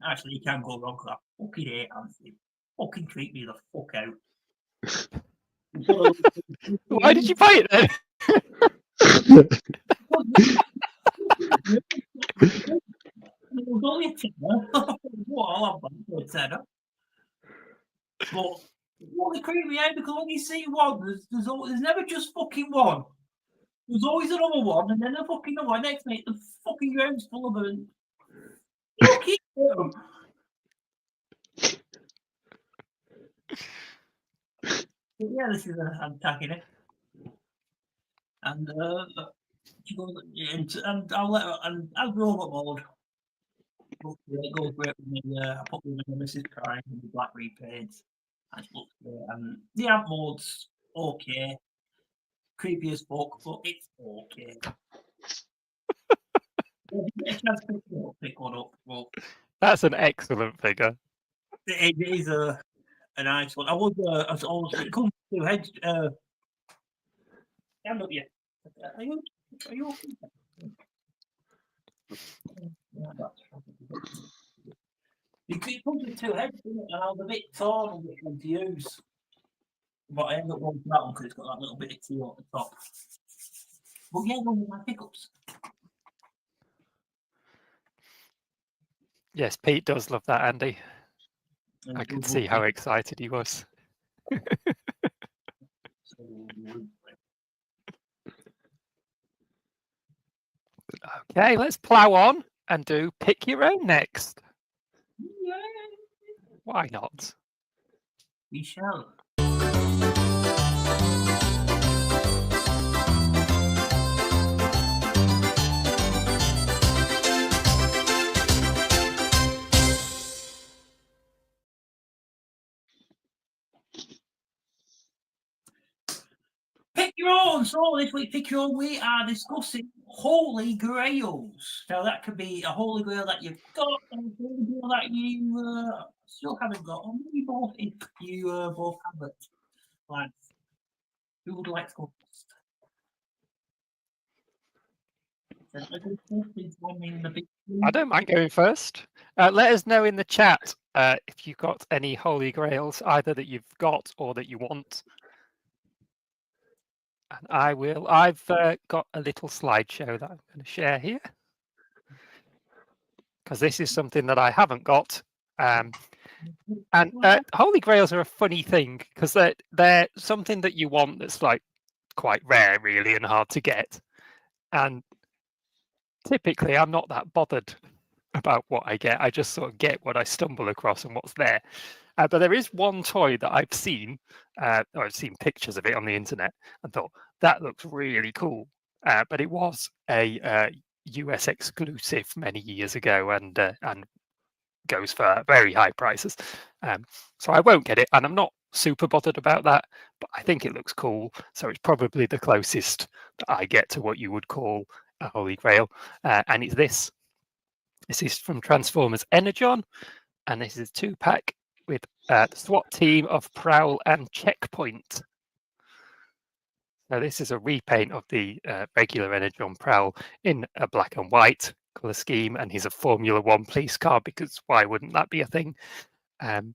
Actually, you can't go wrong because I fucking hate ants. They fucking creep me the fuck out. Why did you buy it then? It was only a tenner. What, I'll have that for a tenner. But what they creep me out because when you see one, there's never just fucking one. There's always another one, and then the fucking other one next mate, the fucking ground's full of them. Fucking hell. But yeah, this is I'm attacking it. And she goes, and I'll let her, and I'll robot mode. It goes great with me. I put them in the Mrs. Prime and the black repaints. And it looks great. And the amp mode's okay. Creepy as fuck, but it's okay. If you get a chance to pick one up. Well, That's an excellent figure. it is a nice one. I was always it comes to heads. Stand up, yeah. Are you okay? Yeah, that's it comes with two heads, doesn't it? And I was a bit torn on which one to use. But I ended up going for that one because it's got that little bit of teal at the top. But yeah, one with my pickups. Yes, Pete does love that, Andy. And I could we'll see how pick- excited he was. Okay, let's plow on and do pick your own next. Yeah, Why not? we shall. Pick your own. So this week, pick your own. We are discussing holy grails. Now that could be a holy grail that you've got, and a holy grail that you still haven't got, or maybe both if you both have it. Lads, who would like to go first? I don't mind going first. Let us know in the chat if you've got any holy grails, either that you've got or that you want. And I will. I've got a little slideshow that I'm going to share here because this is something that I haven't got. And holy grails are a funny thing because they're something that you want that's like quite rare, really, and hard to get. And typically, I'm not that bothered about what I get. I just sort of get what I stumble across and what's there. But there is one toy that I've seen, or I've seen pictures of it on the internet, and thought that looks really cool. But it was a US exclusive many years ago, and goes for very high prices. So I won't get it, and I'm not super bothered about that. But I think it looks cool, so it's probably the closest that I get to what you would call a holy grail, and it's this. This is from Transformers Energon, and this is a 2-pack with the SWAT team of Prowl and Checkpoint. Now this is a repaint of the regular Energon Prowl in a black and white colour scheme, and he's a Formula 1 police car because why wouldn't that be a thing? And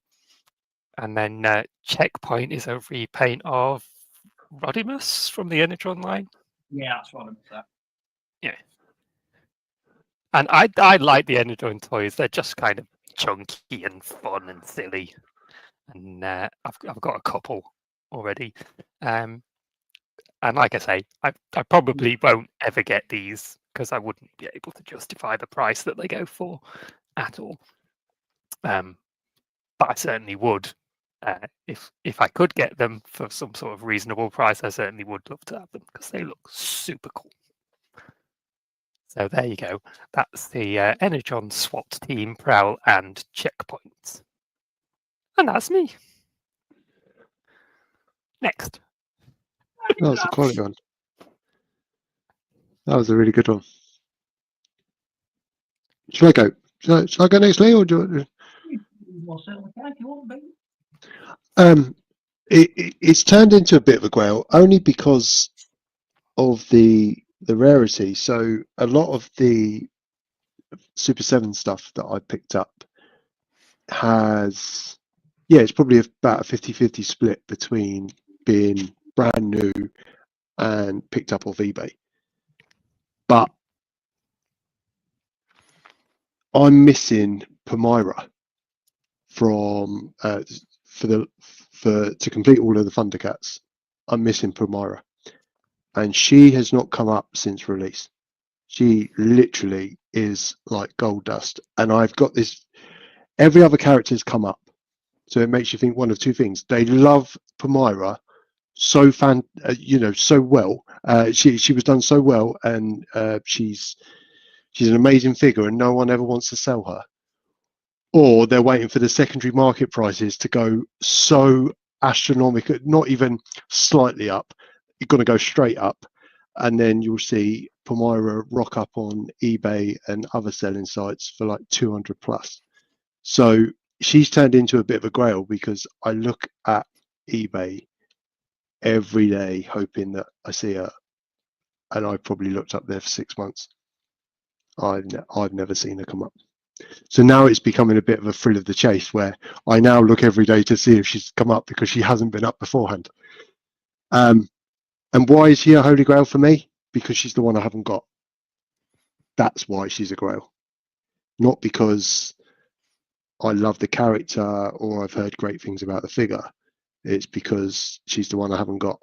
then Checkpoint is a repaint of Rodimus from the Energon line. Yeah, that's what I'm saying. Yeah. And I like the Energon toys. They're just kind of chunky and fun and silly. And I've got a couple already. And like I say, I probably won't ever get these because I wouldn't be able to justify the price that they go for at all. But I certainly would. If I could get them for some sort of reasonable price, I certainly would love to have them because they look super cool. So there you go. That's the Energon SWAT team, Prowl and Checkpoint. And that's me. Next. That was a quality one. That was a really good one. Shall I go? Shall I go next, Lee, or do you want to... Well, certainly can if you want, baby. It's turned into a bit of a grail only because of the rarity. So a lot of the Super 7 stuff that I picked up has, it's probably about a 50-50 split between being brand new and picked up off eBay. But I'm missing Palmyra from to complete all of the Thundercats. I'm missing Palmyra, and she has not come up since release. She literally is like gold dust, and I've got this. Every other character's come up, so it makes you think one of two things: they love Palmyra so so well. She was done so well, and she's an amazing figure, and no one ever wants to sell her. Or they're waiting for the secondary market prices to go so astronomical, not even slightly up. You're going to go straight up, and then you'll see Palmyra rock up on eBay and other selling sites for like 200 plus. So she's turned into a bit of a grail because I look at eBay every day hoping that I see her, and I've probably looked up there for 6 months. I've never seen her come up. So now it's becoming a bit of a thrill of the chase where I now look every day to see if she's come up because she hasn't been up beforehand. And why is she a holy grail for me? Because she's the one I haven't got. That's why she's a grail. Not because I love the character or I've heard great things about the figure. It's because she's the one I haven't got,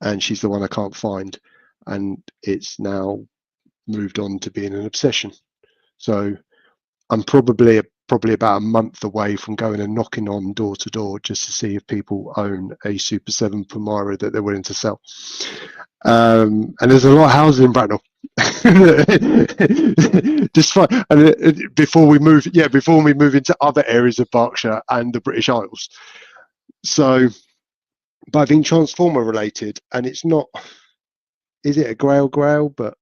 and she's the one I can't find, and it's now moved on to being an obsession. So I'm probably about a month away from going and knocking on door to door just to see if people own a Super 7 Palmyra that they're willing to sell. And there's a lot of houses in Bracknell. Before we move into other areas of Berkshire and the British Isles. So, but I think Transformer related, and it's not. Is it a grail? But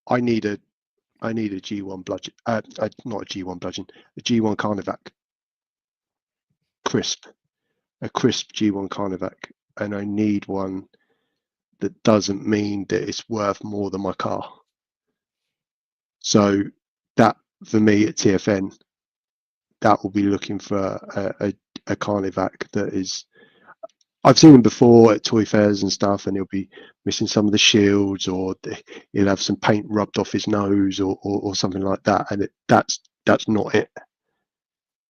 I need a G1 bludgeon. Not a G1 bludgeon. A G1 Carnivac. A crisp G1 Carnivac, and I need one that doesn't mean that it's worth more than my car. So that for me at TFN, that will be looking for a Carnivac that is. I've seen them before at toy fairs and stuff, and he'll be missing some of the shields, or he'll have some paint rubbed off his nose, or something like that. And that's not it.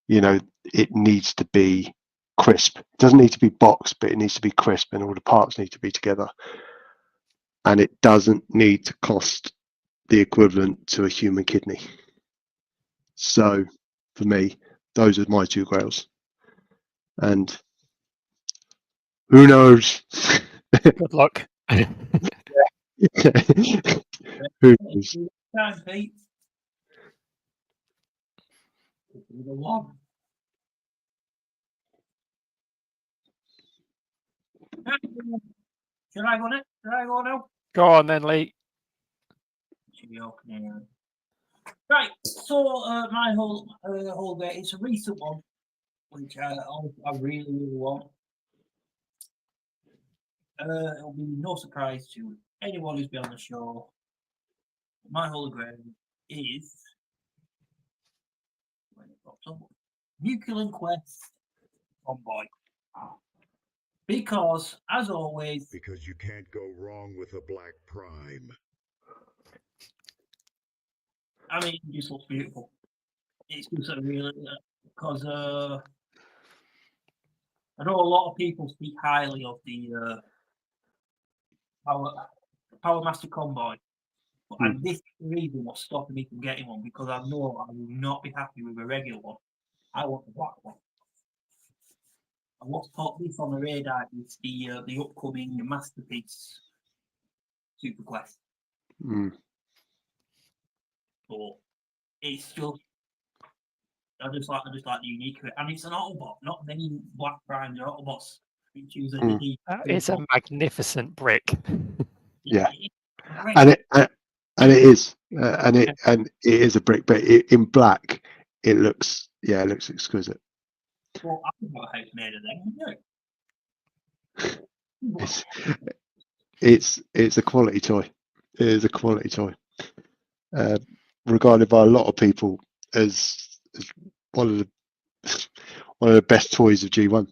It needs to be crisp. It doesn't need to be boxed, but it needs to be crisp, and all the parts need to be together. And it doesn't need to cost the equivalent to a human kidney. So, for me, those are my two grails. And who knows? Good luck. Who knows? Time, Pete. The one. Should I go next? Should I go now? Go on then, Lee. Should be okay. Right. So my whole bit. It's a recent one, which I really want. It'll be no surprise to anyone who's been on the show. My holy grail is Nuclear Quest Convoy. Because, as always, Because you can't go wrong with a Black Prime. I mean, it just looks beautiful. It's just a really, because I know a lot of people speak highly of the Power Master Convoy, and this is the reason what's stopping me from getting one, because I know I will not be happy with a regular one. I want the black one. And what's put this on the radar is the upcoming Masterpiece Super Quest. So it's just I just like the unique of it, and it's an Autobot. Not many Black Primes or Autobots. It's a magnificent brick. Yeah, and it is, and it is a brick, but in black, it looks Yeah, it looks exquisite. Well, I think what house made of them. It's a quality toy. It is a quality toy. Regarded by a lot of people as one of the one of the best toys of G1.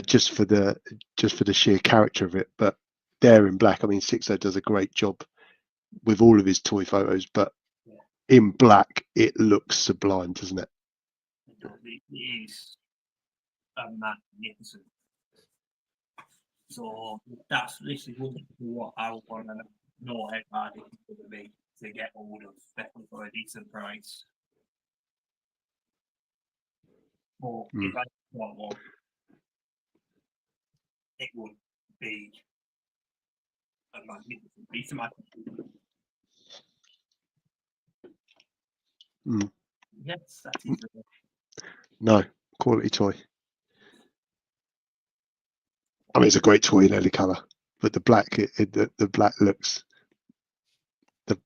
Just for the sheer character of it. But there in black, I mean, Sixo does a great job with all of his toy photos, but in black, it looks sublime, doesn't it? It is magnificent. So this is what I want to know how hard it's going to be to get hold of, especially for a decent price. But if I got one, it would be a magnificent piece of machinery. Yes, that is. No, quality toy. I mean, it's a great toy in any colour, but the black, the black looks,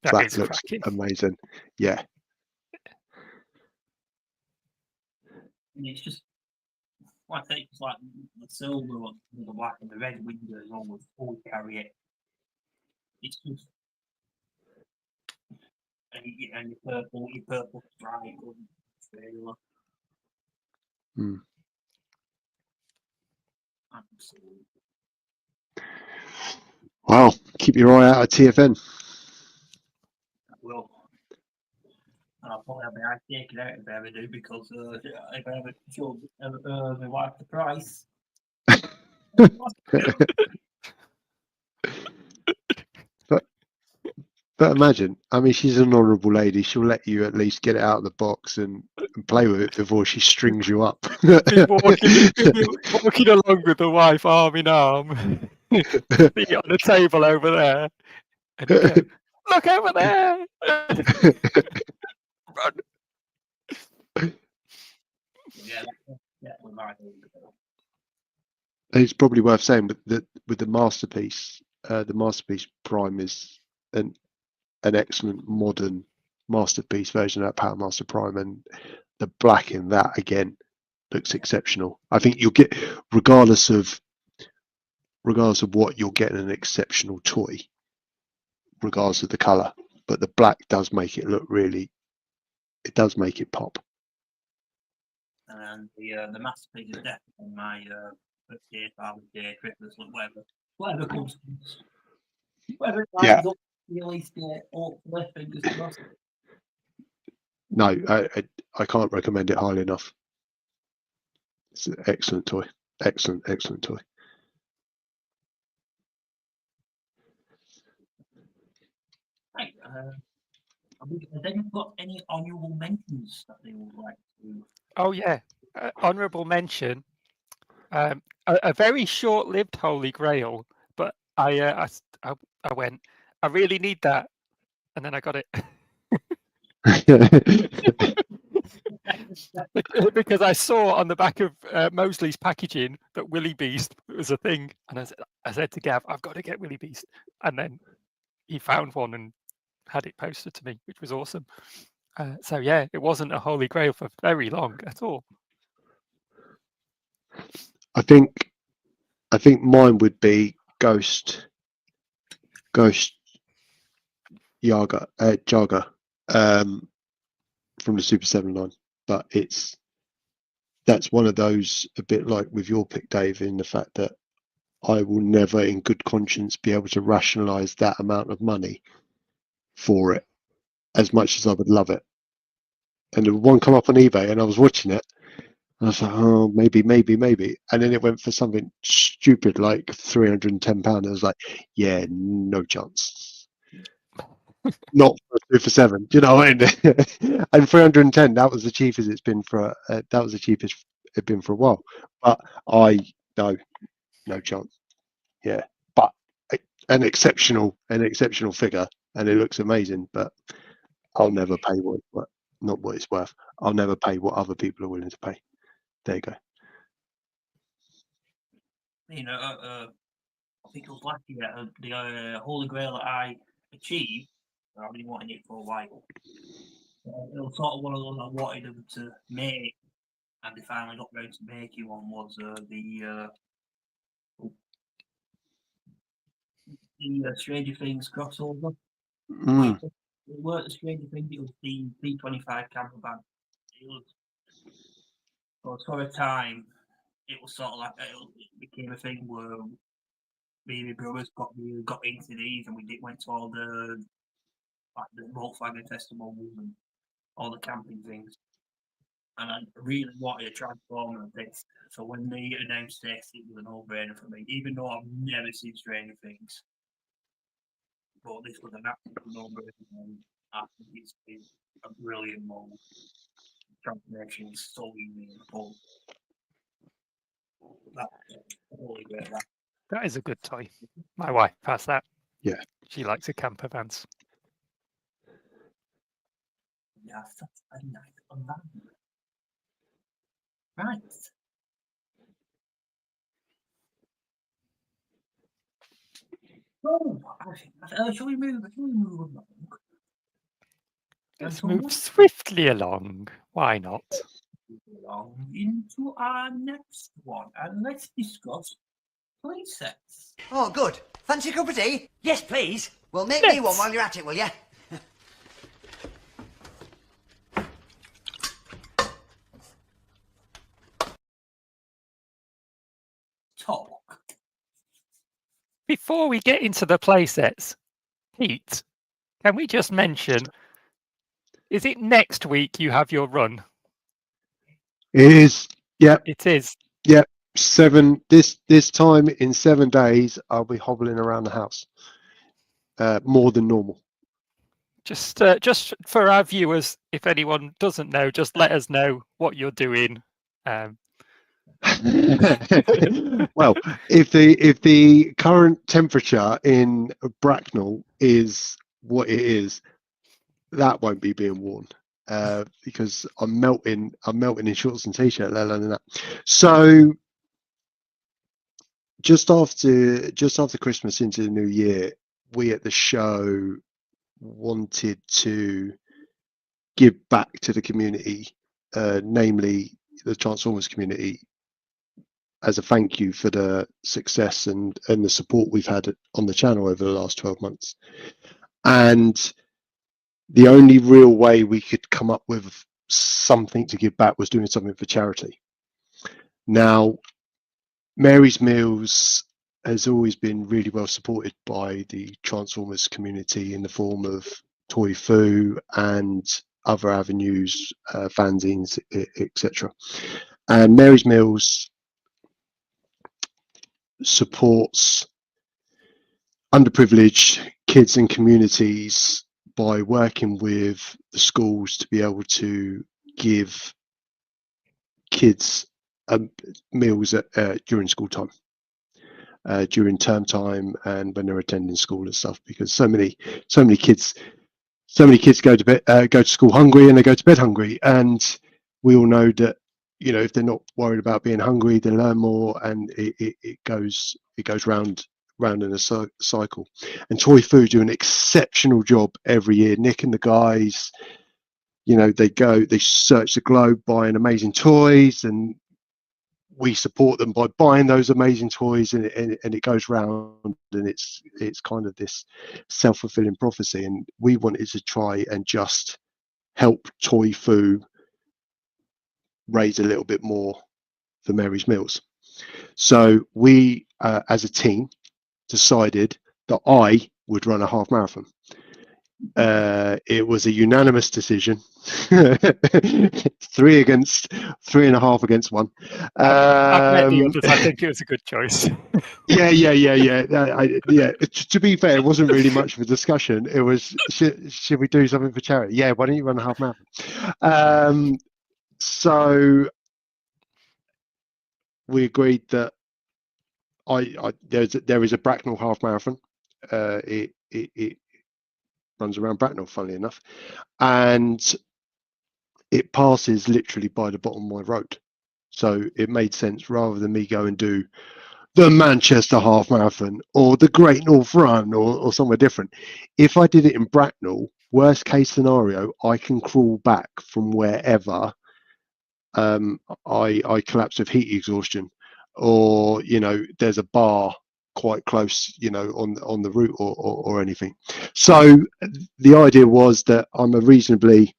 cracking. amazing. Yeah. And it's just, like I say, it's like the silver, the black, and the red windows almost all carry it. It's just, and your purple stripe, trailer. Absolutely. Wow, keep your eye out at TFN. I will. And I'll probably have my eye taken out if I ever do, because if I ever show my wife the price. But imagine, I mean, she's an honourable lady. She'll let you at least get it out of the box and play with it before she strings you up. Be walking along with the wife, arm in arm, feet on the table over there, and you go, "Look over there!" Run. It's probably worth saying, but with the Masterpiece Prime is an excellent modern Masterpiece version of that Power Master Prime, and the black in that again looks exceptional. I think you'll get, regardless of what, you're getting an exceptional toy, regardless of the color. But the black does make it look really. It does make it pop. And the Masterpiece is definitely on my birthday, Father's Day, Christmas, whatever comes. Whether it lines up release date, hopefully, fingers crossed. No, I can't recommend it highly enough. It's an excellent toy. Excellent toy. Right. Has anyone got any honourable mentions that they would like to? Oh yeah, honourable mention. A very short-lived Holy Grail, but I went, I really need that, and then I got it. Because I saw on the back of Mosley's packaging that Willy Beast was a thing, and I said to Gav, "I've got to get Willy Beast," and then he found one and had it posted to me, which was awesome. So yeah, it wasn't a Holy Grail for very long at all. I think mine would be Ghost Jaga from the Super 7 line, but that's one of those, a bit like with your pick, Dave, in the fact that I will never in good conscience be able to rationalize that amount of money for it, as much as I would love it. And the one come up on eBay and I was watching it and I was like, oh, maybe. And then it went for something stupid like £310. I was like, yeah, no chance. Not for 7. Do you know what I mean? And 310, that was the cheapest it's been for it's been for a while. But no chance. Yeah. But an exceptional figure, and it looks amazing, but I'll never pay not what it's worth. I'll never pay what other people are willing to pay. There you go. You know, I think it was last year, the Holy Grail that I achieved, I've been wanting it for a while. it was sort of one of those I wanted them to make, and they finally got round to making one. Was the Stranger Things crossover. Mm. It weren't the Stranger Things, it was the P25 camper van. It was for a time, it was sort of like it became a thing where me and my brothers got into these, and we went to all the Volkswagen festivals and all the camping things. And I really wanted a Transformer of this. So when they announced this, it was a no-brainer for me, even though I've never seen Stranger Things. But this was an absolute no-brainer, and I think it's a brilliant moment. Transformation is so easy and cool. That's totally great. That is a good toy. My wife has that. Yeah. She likes the camper vans. Yeah, that's a nice van. Right. So, shall we move along? Let's Gentlemen? move swiftly along. Why not? Along into our next one, and let's discuss playsets. Oh, good. Fancy a cup of tea? Yes, please. Well, make me one Let's. while you're at it, will you? Talk. Before we get into the playsets, Pete, can we just mention, is it next week you have your run? It is. Yep. It is. Yep. This time in 7 days, I'll be hobbling around the house. More than normal. Just for our viewers, if anyone doesn't know, just let us know what you're doing. Well, if the current temperature in Bracknell is what it is, that won't be being worn because I'm melting in shorts and t-shirt, let alone that. So just after Christmas into the new year, we at the show wanted to give back to the community, namely the Transformers community, as a thank you for the success and the support we've had on the channel over the last 12 months. And the only real way we could come up with something to give back was doing something for charity. Now, Mary's Meals has always been really well supported by the Transformers community in the form of Toy Foo and other avenues, fanzines, etc. And Mary's Meals supports underprivileged kids and communities by working with the schools to be able to give kids meals during school time, during term time, and when they're attending school and stuff, because so many kids go to school hungry and they go to bed hungry, and we all know that, you know, if they're not worried about being hungry, they learn more, and it goes round in a cycle. And Toy Foo do an exceptional job every year. Nick and the guys, you know, they search the globe buying amazing toys, and we support them by buying those amazing toys, and it goes round, and it's kind of this self-fulfilling prophecy. And we wanted to try and just help Toy Foo raise a little bit more for Mary's Meals. So we, as a team, decided that I would run a half marathon. It was a unanimous decision. 3.5 against 1. I've met the others. I think it was a good choice. Yeah. To be fair, it wasn't really much of a discussion. It was, should we do something for charity? Yeah, why don't you run a half marathon? So we agreed that there is a Bracknell half marathon. It runs around Bracknell, funnily enough, and it passes literally by the bottom of my road. So it made sense, rather than me go and do the Manchester half marathon or the Great North Run or somewhere different. If I did it in Bracknell, worst case scenario, I can crawl back from wherever I collapse with heat exhaustion, or there's a bar quite close, on the route or anything. So the idea was that I'm a reasonably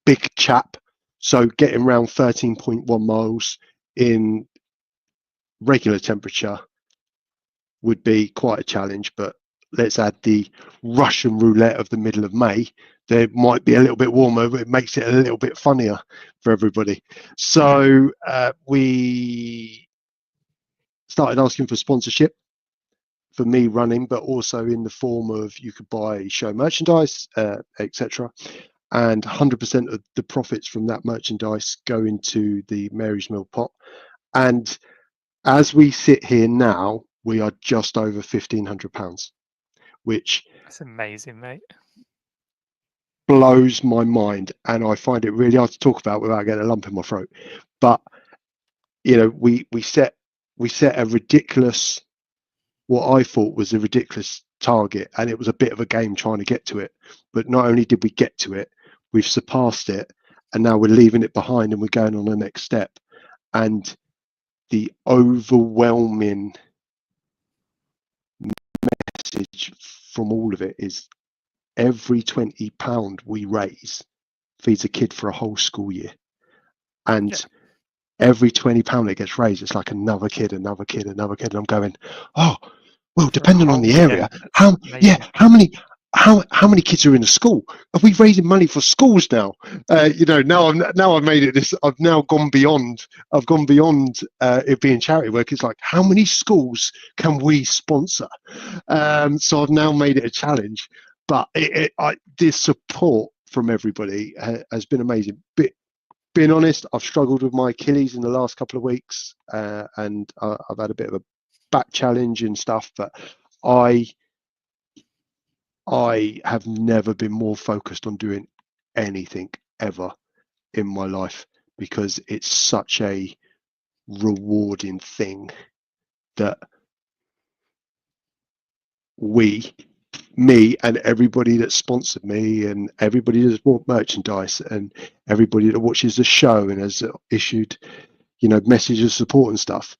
big chap, so getting around 13.1 miles in regular temperature would be quite a challenge, but let's add the Russian roulette of the middle of May. There might be a little bit warmer, but it makes it a little bit funnier for everybody. So we started asking for sponsorship for me running, but also in the form of you could buy show merchandise, etc. And 100% of the profits from that merchandise go into the Mary's Mill pot. And as we sit here now, we are just over £1,500, which That's amazing, mate. blows my mind, and I find it really hard to talk about without getting a lump in my throat. But we set a ridiculous, what I thought was a ridiculous target, and it was a bit of a game trying to get to it. But not only did we get to it, we've surpassed it, and now we're leaving it behind and we're going on the next step. And the overwhelming message from all of it is every £20 we raise feeds a kid for a whole school year. And every £20 that gets raised, it's like another kid. And I'm going, oh, well, depending on the area, how many kids are in a school? Are we raising money for schools now? Now I've made it this. I've now gone beyond. I've gone beyond it being charity work. It's like, how many schools can we sponsor? So I've now made it a challenge. But the support from everybody has been amazing. But being honest, I've struggled with my Achilles in the last couple of weeks, and I've had a bit of a back challenge and stuff. But I have never been more focused on doing anything ever in my life, because it's such a rewarding thing that me and everybody that sponsored me, and everybody that's bought merchandise, and everybody that watches the show and has issued messages of support and stuff.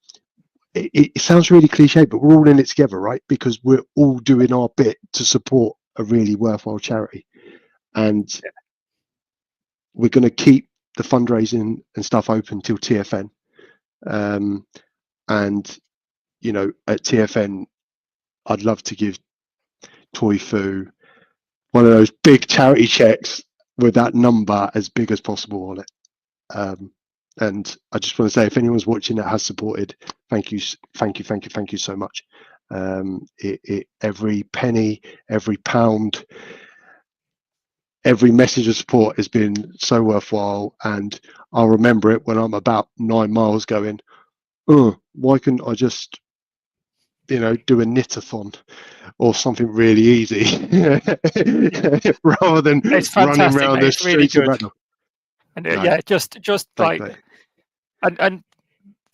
It sounds really cliche, but we're all in it together, right? Because we're all doing our bit to support a really worthwhile charity. And we're going to keep the fundraising and stuff open till TFN. And at TFN, I'd love to give Toy Foo one of those big charity checks with that number as big as possible on it. And I just want to say, if anyone's watching that has supported, thank you so much. Every penny, every pound, every message of support has been so worthwhile, and I'll remember it when I'm about 9 miles going, oh, why couldn't I just do a knit-a-thon or something really easy rather than running around the streets of Redhill. And just like, and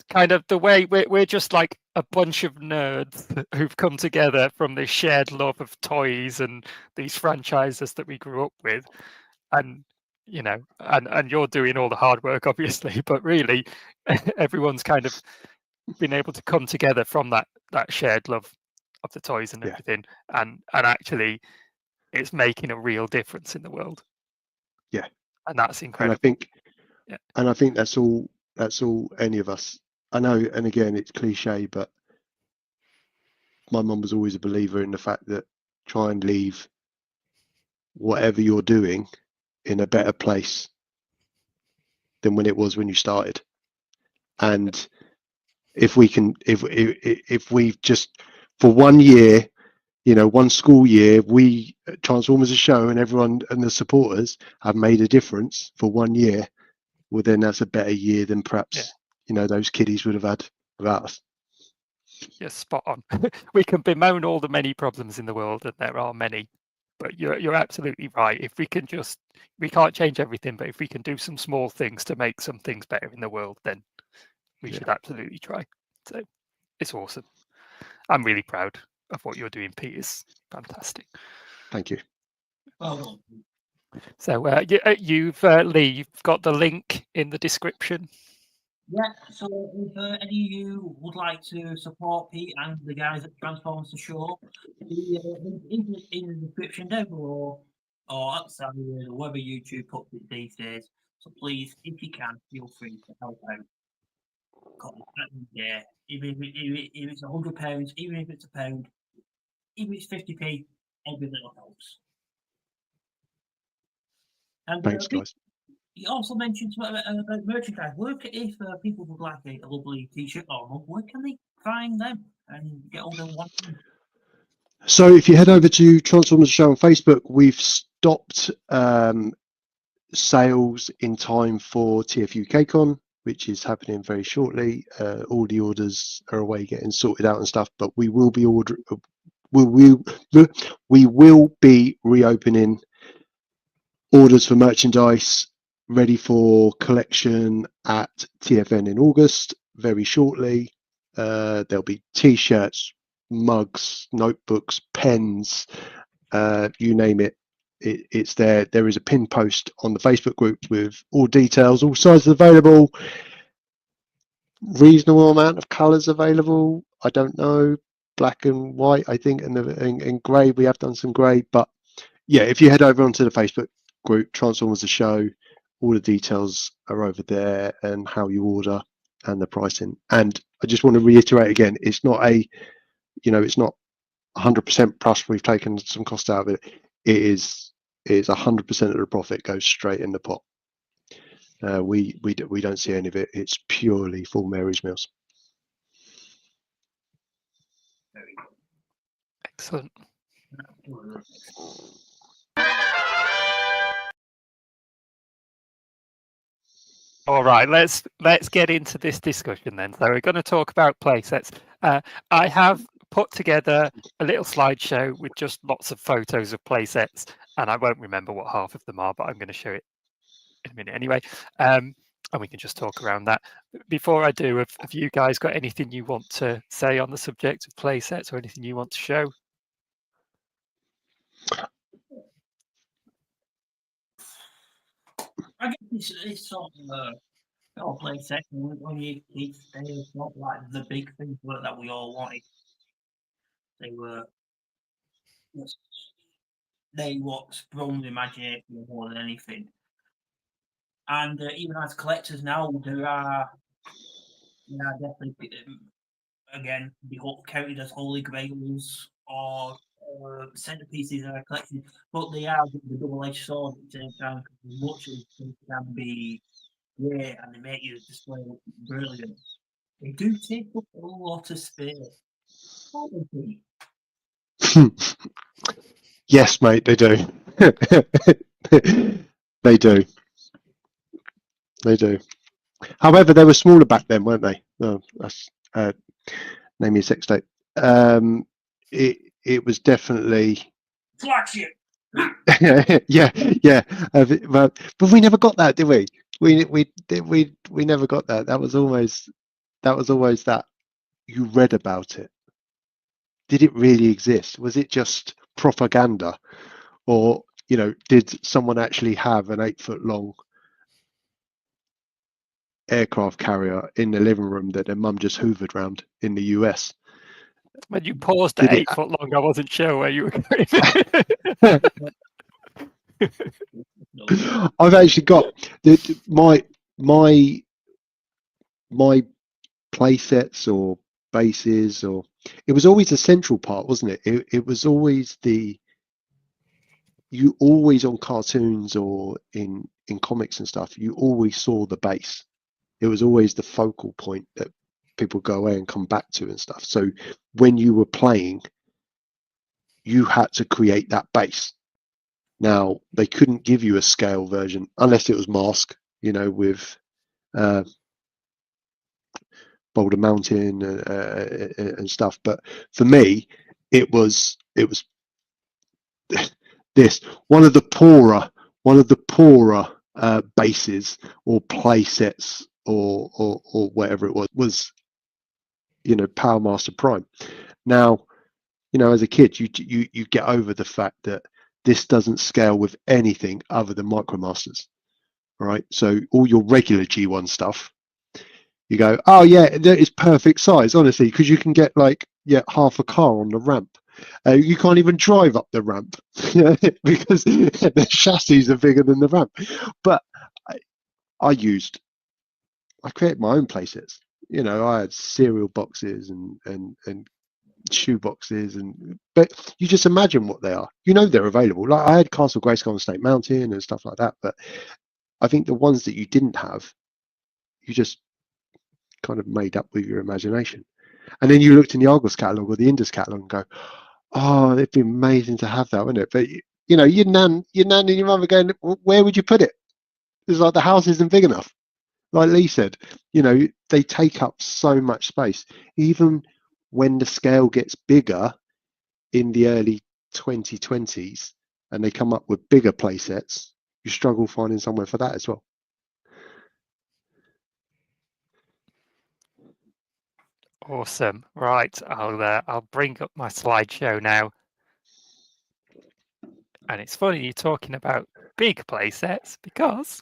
kind of the way we're just like a bunch of nerds who've come together from this shared love of toys and these franchises that we grew up with, and and you're doing all the hard work, obviously, but really everyone's kind of been able to come together from that shared love of the toys and everything, and actually it's making a real difference in the world. And that's incredible. And I think that's all any of us. I know, and again, it's cliche, but my mum was always a believer in the fact that try and leave whatever you're doing in a better place than when it was when you started. And if we've just for 1 year, one school year, we Transformers a show and everyone and the supporters have made a difference for 1 year, well then that's a better year than perhaps those kiddies would have had without us. Yes, spot on. We can bemoan all the many problems in the world, and there are many, but you're absolutely right. If we can't change everything, but if we can do some small things to make some things better in the world, then we should absolutely try. So it's awesome. I'm really proud. of what you're doing, Pete, is fantastic. Thank you. Well, So you've Lee, you've got the link in the description. yeah, so if any of you would like to support Pete and the guys at Transformers the Show, the link is in the description down below, or outside wherever YouTube puts it these days. So please, if you can, feel free to help out. Yeah, even if it's £100, even if it's £1, even if it's 50p, every little helps. And Thanks, guys. you also mentioned about merchandise. Where if people would like a lovely T-shirt or mug, where can they find them and get all them one? So if you head over to Transformers Show on Facebook, we've stopped sales in time for TFU KCON, which is happening very shortly. All the orders are away getting sorted out and stuff, but we will be we will be reopening orders for merchandise ready for collection at TFN in August very shortly. There'll be t-shirts, mugs, notebooks, pens, you name it. It's there. There is a pin post on the Facebook group with all details, all sizes available, reasonable amount of colors available. I don't know, black and white, I think, and grey. We have done some grey, but yeah, if you head over onto the Facebook group, Transformers the Show, all the details are over there and how you order and the pricing. And I just want to reiterate again, it's not it's not 100% plus. We've taken some cost out of it. It's 100% of the profit goes straight in the pot. We don't see any of it. It's purely for Mary's Meals. Excellent. All right, let's get into this discussion then. So we're going to talk about playsets. I have put together a little slideshow with just lots of photos of playsets, and I won't remember what half of them are, but I'm going to show it in a minute anyway. And we can just talk around that. Before I do, have you guys got anything you want to say on the subject of playsets or anything you want to show? I guess it's sort of playset when you it's not like the big things that we all wanted. They were what sprung the imagination more than anything. And even as collectors now, there are definitely again counted as holy grails or centerpieces in a collection, but they are the double-edged sword at the same time. Much as they can be great and they make your display look brilliant, they do take up a lot of space. Yes, mate, they do. They do. They do. However, they were smaller back then, weren't they? No, that's name your sex tape. It was definitely flagship. yeah. But we never got that, did we? We never got that. That was always that you read about it. Did it really exist? Was it just propaganda, or did someone actually have an 8-foot long aircraft carrier in the living room that their mum just hoovered round in the US? When you paused at 8 foot long, I wasn't sure where you were going. I've actually got my play sets or bases, or it was always a central part, wasn't it? It was always you always on cartoons or in comics and stuff, you always saw the base. It was always the focal point that people go away and come back to and stuff. So when you were playing, you had to create that base. Now, they couldn't give you a scale version unless it was Mask, with Boulder Mountain and stuff. But for me, it was this one of the poorer bases or play sets or whatever it was Power Master Prime. Now, You know, as a kid, you get over the fact that this doesn't scale with anything other than Micromasters. All right, so all your regular G1 stuff, you go, oh yeah, that is perfect size, honestly, because you can get like half a car on the ramp. You can't even drive up the ramp because the chassis are bigger than the ramp. But I created my own playsets. You know, I had cereal boxes and shoe boxes, but you just imagine what they are. You know, they're available. Like I had Castle Grayskull on Snake Mountain and stuff like that. But I think the ones that you didn't have, you just kind of made up with your imagination. And then you looked in the Argos catalogue or the Indus catalogue and go, oh, it'd be amazing to have that, wouldn't it? But you know, your nan and your mum are going, where would you put it? It's like the house isn't big enough. Like Lee said, you know, they take up so much space. Even when the scale gets bigger in the early 2020s and they come up with bigger play sets, you struggle finding somewhere for that as well. Awesome. Right, I'll bring up my slideshow now. And it's funny you're talking about big play sets because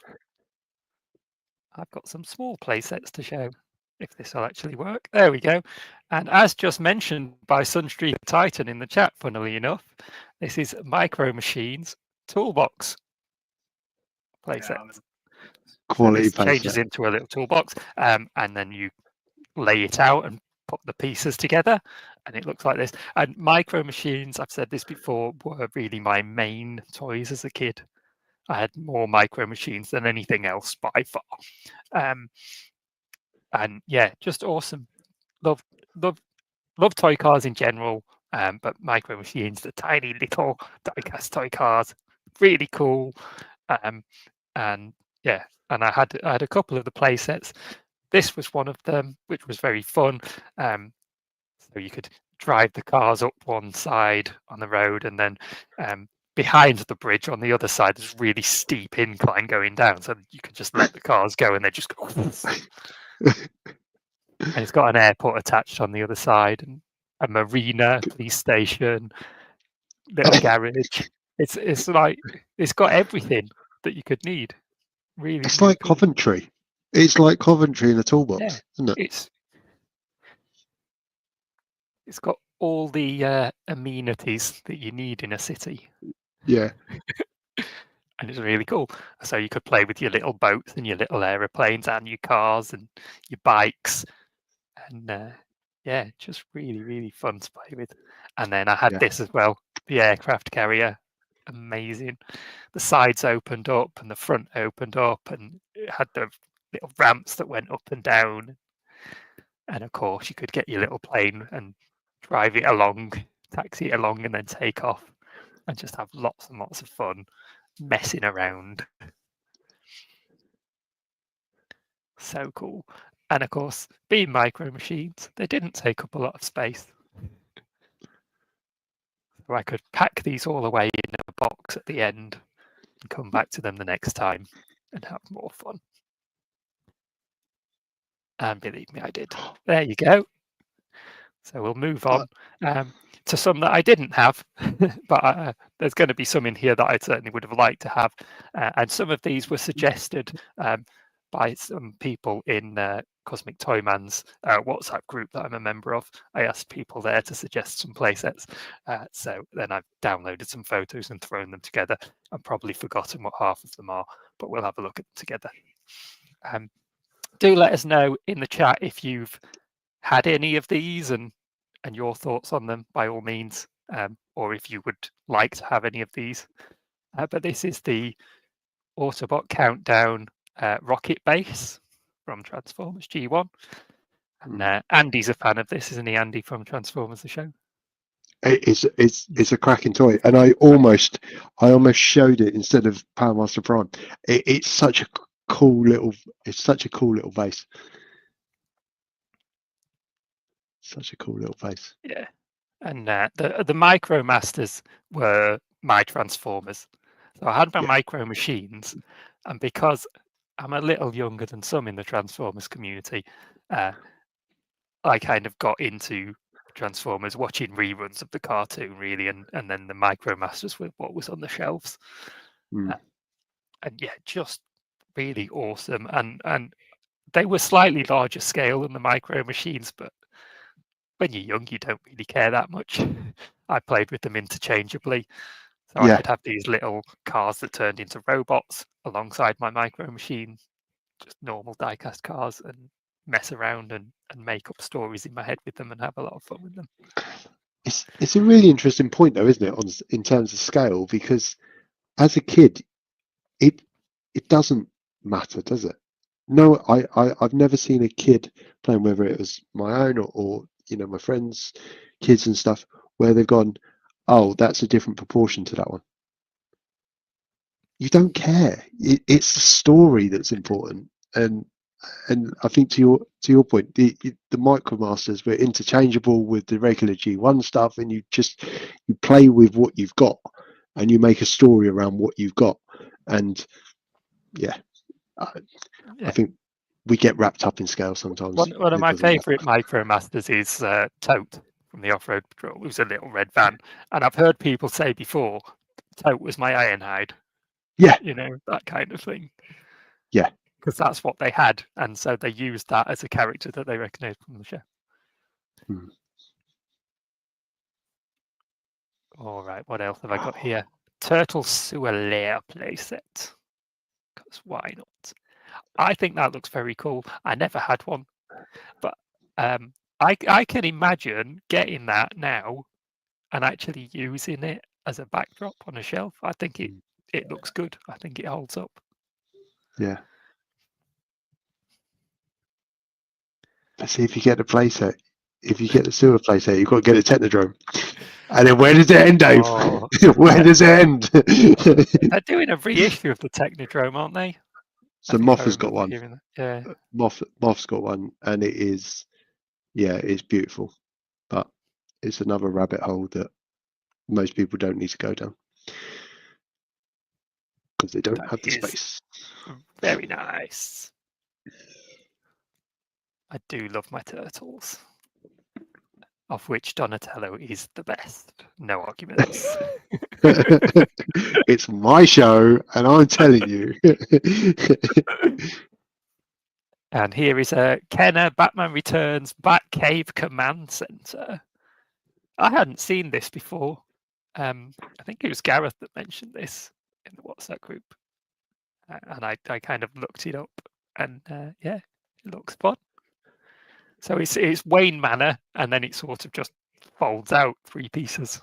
I've got some small play sets to show, if this will actually work. There we go. And as just mentioned by Sunstreak Titan in the chat, funnily enough, this is Micro Machines Toolbox play set. Quality so this changes into a little toolbox, and then you lay it out and put the pieces together, and it looks like this. And Micro Machines, I've said this before, were really my main toys as a kid. I had more Micro Machines than anything else by far. And yeah, just awesome. Love toy cars in general, but Micro Machines, the tiny little die-cast toy cars, really cool. And yeah, and I had a couple of the play sets. This was one of them, which was very fun. So you could drive the cars up one side on the road, and then behind the bridge on the other side, there's a really steep incline going down. So you could just let the cars go, and they just go. And it's got an airport attached on the other side, and a marina, police station, little garage. It's like it's got everything that you could need. Really, it's really like cool. Coventry. It's like Coventry in a toolbox, isn't it? It's got all the amenities that you need in a city. Yeah. And it's really cool. So you could play with your little boats and your little aeroplanes and your cars and your bikes. And yeah, just really, really fun to play with. And then I had this as well, the aircraft carrier. Amazing. The sides opened up and the front opened up, and it had the little ramps that went up and down. And of course, you could get your little plane and drive it along, taxi it along, and then take off and just have lots and lots of fun messing around. So cool. And of course, being Micro Machines, they didn't take up a lot of space. So I could pack these all away in a box at the end and come back to them the next time and have more fun. And believe me, I did. There you go. So we'll move on to some that I didn't have, but there's going to be some in here that I certainly would have liked to have. And some of these were suggested by some people in Cosmic Toyman's WhatsApp group that I'm a member of. I asked people there to suggest some playsets. So then I've downloaded some photos and thrown them together. I've probably forgotten what half of them are, but we'll have a look at them together. Do let us know in the chat if you've had any of these and your thoughts on them, by all means, or if you would like to have any of these. But this is the Autobot Countdown rocket base from Transformers G1. And Andy's a fan of this, isn't he, Andy, from Transformers the show? It's a cracking toy, and I almost showed it instead of Power Master Prime. It's such a cool little base. Such a cool little base. Yeah. And the Micro Masters were my Transformers. So I had my Micro Machines, and because I'm a little younger than some in the Transformers community, I kind of got into Transformers, watching reruns of the cartoon really, and then the MicroMasters with what was on the shelves. Mm. And yeah, just really awesome. And they were slightly larger scale than the Micro Machines, but when you're young, you don't really care that much. I played with them interchangeably. So I Yeah. could have these little cars that turned into robots alongside my Micro Machine, just normal diecast cars, and mess around and make up stories in my head with them and have a lot of fun with them. It's a really interesting point though, isn't it, in terms of scale? Because as a kid, it doesn't matter, does it? No, I've never seen a kid playing, whether it was my own or my friends' kids and stuff, where they've gone, oh, that's a different proportion to that one. You don't care. It's the story that's important, and I think to your point, the MicroMasters were interchangeable with the regular G1 stuff, and you play with what you've got, and you make a story around what you've got, and yeah. I think we get wrapped up in scale sometimes. One of my favourite MicroMasters is Tote from the Off-Road Patrol. It was a little red van, and I've heard people say before, Tote was my Ironhide. Yeah, that kind of thing. Yeah, because that's what they had, and so they used that as a character that they recognised from the show. Hmm. All right, what else have I got here? Turtle Sewer Lair playset. Because why not? I think that looks very cool. I never had one, but I can imagine getting that now and actually using it as a backdrop on a shelf. I think it looks good. I think it holds up. Yeah. But see, if you get the playset, if you get the sewer playset, you've got to get a Technodrome. And then where does it end, Dave? Oh. Where does it end? They're doing a reissue of the Technodrome, aren't they? So Moff has got one. Yeah. Moff's got one, and it is, it's beautiful. But it's another rabbit hole that most people don't need to go down because they don't have the space. Very nice. I do love my turtles, of which Donatello is the best. No arguments. It's my show, and I'm telling you. And here is a Kenner Batman Returns Batcave Command Center. I hadn't seen this before. I think it was Gareth that mentioned this in the WhatsApp group, and I kind of looked it up, and it looks fun. So it's Wayne Manor, and then it sort of just folds out 3 pieces,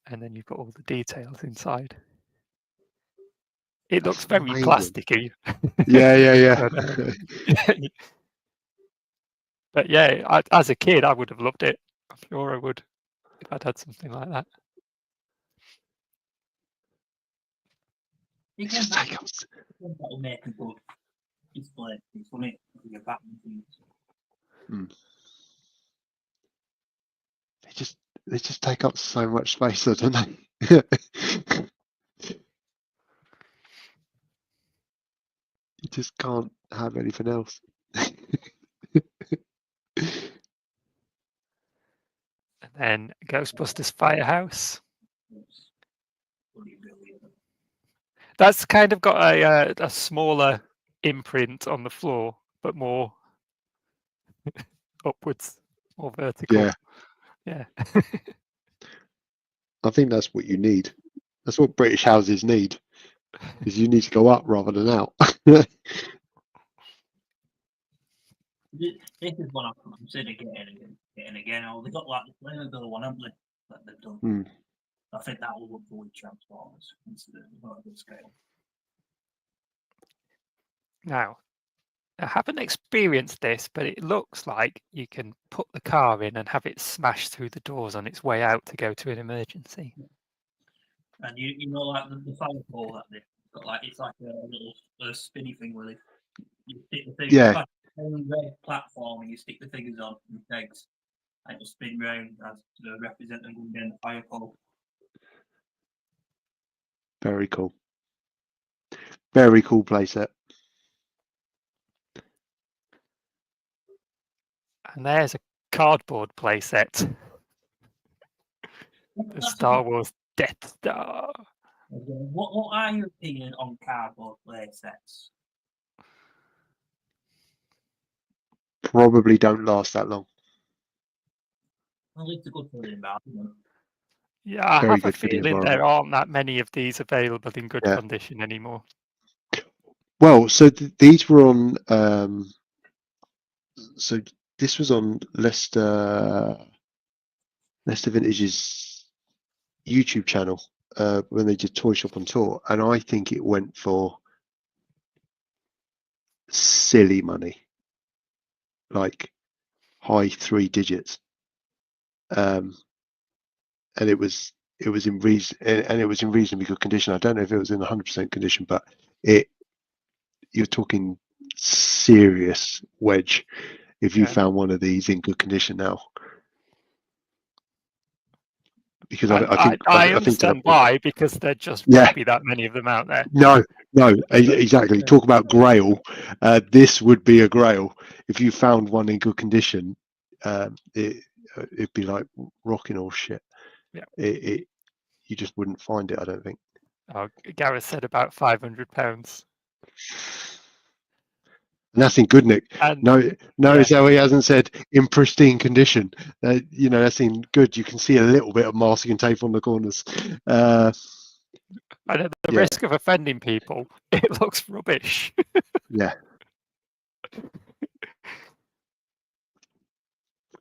and then you've got all the details inside. It looks very plasticky. Yeah. But yeah, as a kid, I would have loved it. I'm sure I would if I'd had something like that. It's just take up. That'll make a good display. It's funny. Your Batman things. They just take up so much space, don't they? You just can't have anything else. And then Ghostbusters Firehouse. That's kind of got a smaller imprint on the floor, but more upwards, more vertical. Yeah. I think that's what you need. That's what British houses need. Is you need to go up rather than out. This is one I consider getting again. Oh, they got like the Playmobil one, haven't they? That they've done. I think that will look for Transformers instead of a good scale. Now, I haven't experienced this, but it looks like you can put the car in and have it smash through the doors on its way out to go to an emergency. And you know, like the fire pole that they've got, like it's like a little spinny thing with it. You stick the thing on a red platform and you stick the figures on and pegs, and it'll spin round as to represent them going down the fire pole. Very cool. Very cool playset. And there's a cardboard playset. The That's Star Wars Death Star. What are your opinion on cardboard playsets? Probably don't last that long. Well, it's a good feeling about it. Yeah, I Very have a good for the feeling there environment. aren't that many of these available in good Yeah. condition anymore. Well, so these were on. So this was on Leicester Vintage's YouTube channel when they did Toy Shop on Tour, and I think it went for silly money, like high 3 digits, and it was in reasonably good condition. I don't know if it was in 100% condition, but you're talking serious wedge if you Yeah. found one of these in good condition now. Because And I think understand why, because there just Yeah. won't be that many of them out there. No, exactly. Talk about Grail. This would be a Grail if you found one in good condition. It'd be like rocking all shit. Yeah. You just wouldn't find it, I don't think. Oh, Gareth said about £500. And that's in good nick. And Notice how he hasn't said in pristine condition. That's in good. You can see a little bit of masking tape on the corners. I know the Yeah. risk of offending people, it looks rubbish. Yeah.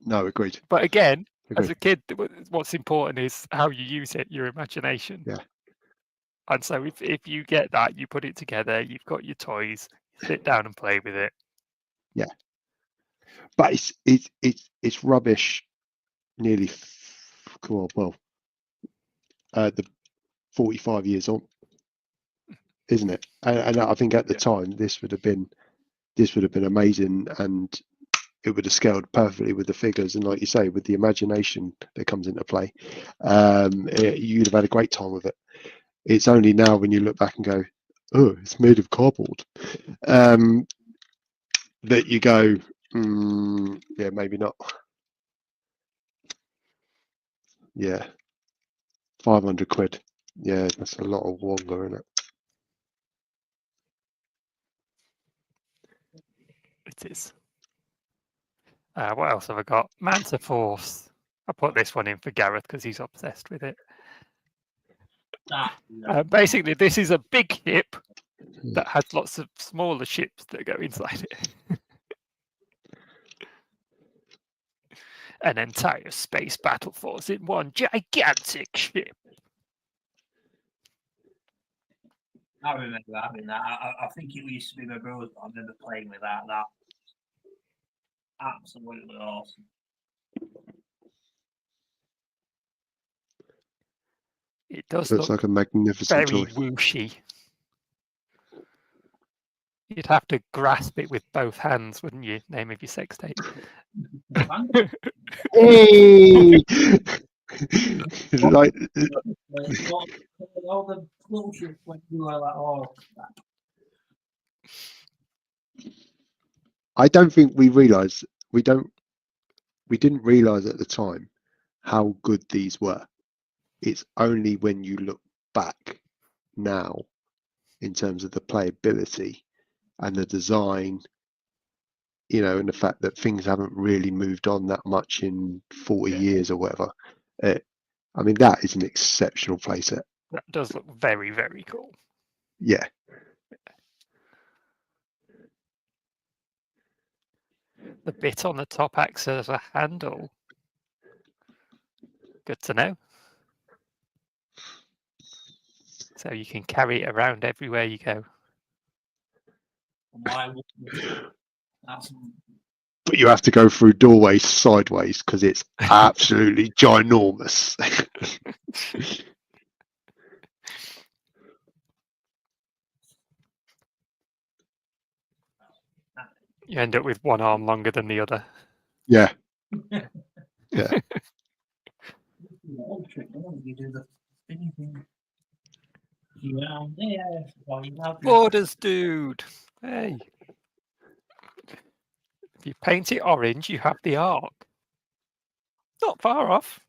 No, agreed. But again, as Agreed. a kid, what's important is how you use it, your imagination. Yeah. And so if you get that, you put it together, you've got your toys, you sit down and play with it. Yeah. But it's rubbish. Nearly, the 45 years on, isn't it? And I think at the time this would have been amazing, and it would have scaled perfectly with the figures, and like you say, with the imagination that comes into play, you'd have had a great time with it. It's only now when you look back and go, oh, it's made of cardboard, that you go, yeah, maybe not. Yeah, 500 quid. Yeah, that's a lot of wonga, isn't it? It is. What else have I got? Manta Force. I put this one in for Gareth because he's obsessed with it. Basically, this is a big ship that has lots of smaller ships that go inside it. An entire space battle force in one gigantic ship. I remember having that. I think it used to be my brother. I remember playing with that. That absolutely awesome. It does Looks look like a magnificent very toy. whooshy. You'd have to grasp it with both hands, wouldn't you? Name of your sex tape. Hey! Like, All the little ships went through like, oh. I don't think we didn't realize at the time how good these were. It's only when you look back now in terms of the playability and the design, and the fact that things haven't really moved on that much in 40 years or whatever. I mean, that is an exceptional playset. That does look very, very cool. Yeah. The bit on the top acts as a handle. Good to know. So you can carry it around everywhere you go. But you have to go through doorways sideways because it's absolutely ginormous. You end up with one arm longer than the other. Yeah. Yeah. Borders, dude. Hey. If you paint it orange, you have the arc. Not far off.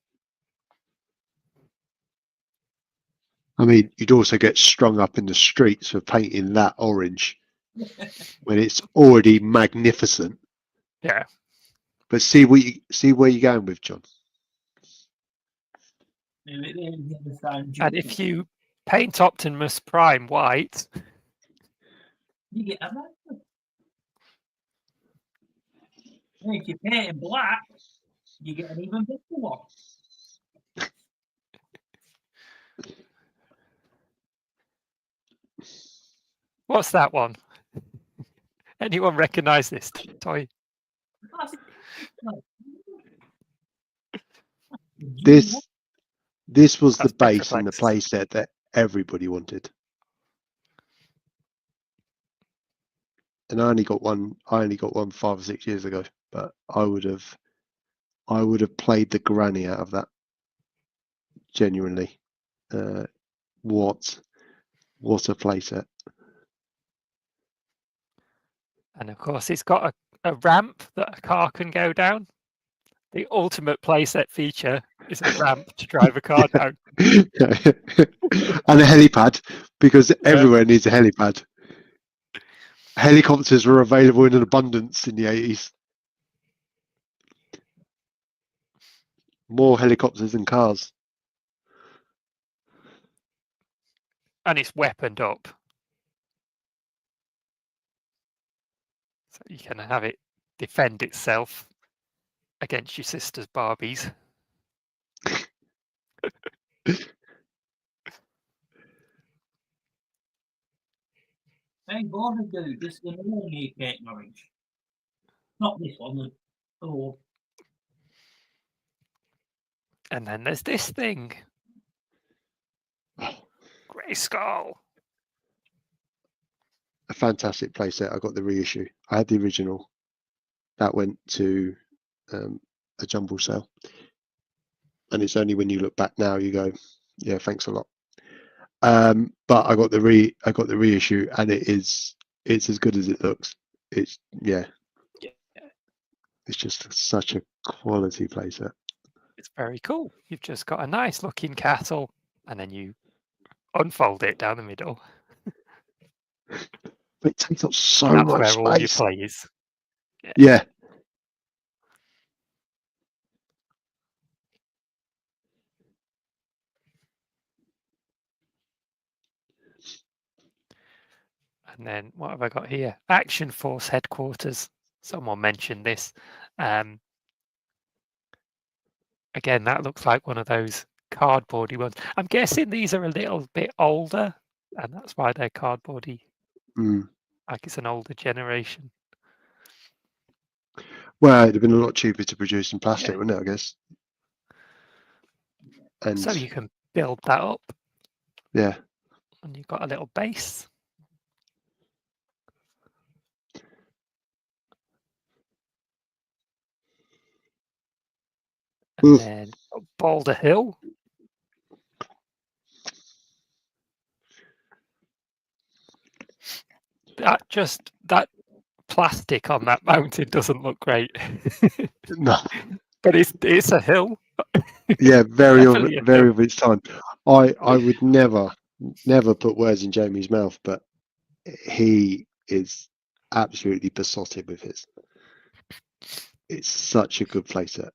I mean, you'd also get strung up in the streets for painting that orange when it's already magnificent. Yeah. But see where you're going with, John. And if you paint Optimus Prime white, you get a man. And if you paint it black, you get an even bigger one. what's that one? Anyone recognise this toy? This was the That's base and the Metroplex. playset that everybody wanted. And I only got one 5 or 6 years ago, but I would have played the granny out of that. Genuinely. What a playset. And of course, it's got a ramp that a car can go down. The ultimate playset feature is a ramp to drive a car down. And a helipad, because everywhere needs a helipad. Helicopters were available in an abundance in the 80s. More helicopters than cars. And it's weaponed up. So you can have it defend itself against your sister's Barbies. Hey, bother, dude. This is an all-new cake orange. Not this one. Oh. And then there's this thing. Grayskull. A fantastic playset. I got the reissue. I had the original. That went to a jumble sale. And it's only when you look back now you go, yeah, thanks a lot. But I got the reissue, and it's as good as it looks. It's it's just such a quality playset. It's very cool. You've just got a nice looking castle, and then you unfold it down the middle. But it takes up so That's much where space. all your play is. Yeah. And then what have I got here? Action Force headquarters. Someone mentioned this. Again, that looks like one of those cardboardy ones. I'm guessing these are a little bit older, and that's why they're cardboardy. Like it's an older generation. Well, it'd have been a lot cheaper to produce in plastic, wouldn't it, I guess? And so you can build that up. Yeah. And you've got a little base. And then Boulder Hill. That plastic on that mountain doesn't look great. No. But it's a hill. Yeah, very Definitely of its time. I would never put words in Jamie's mouth, but he is absolutely besotted with his. It's such a good playset.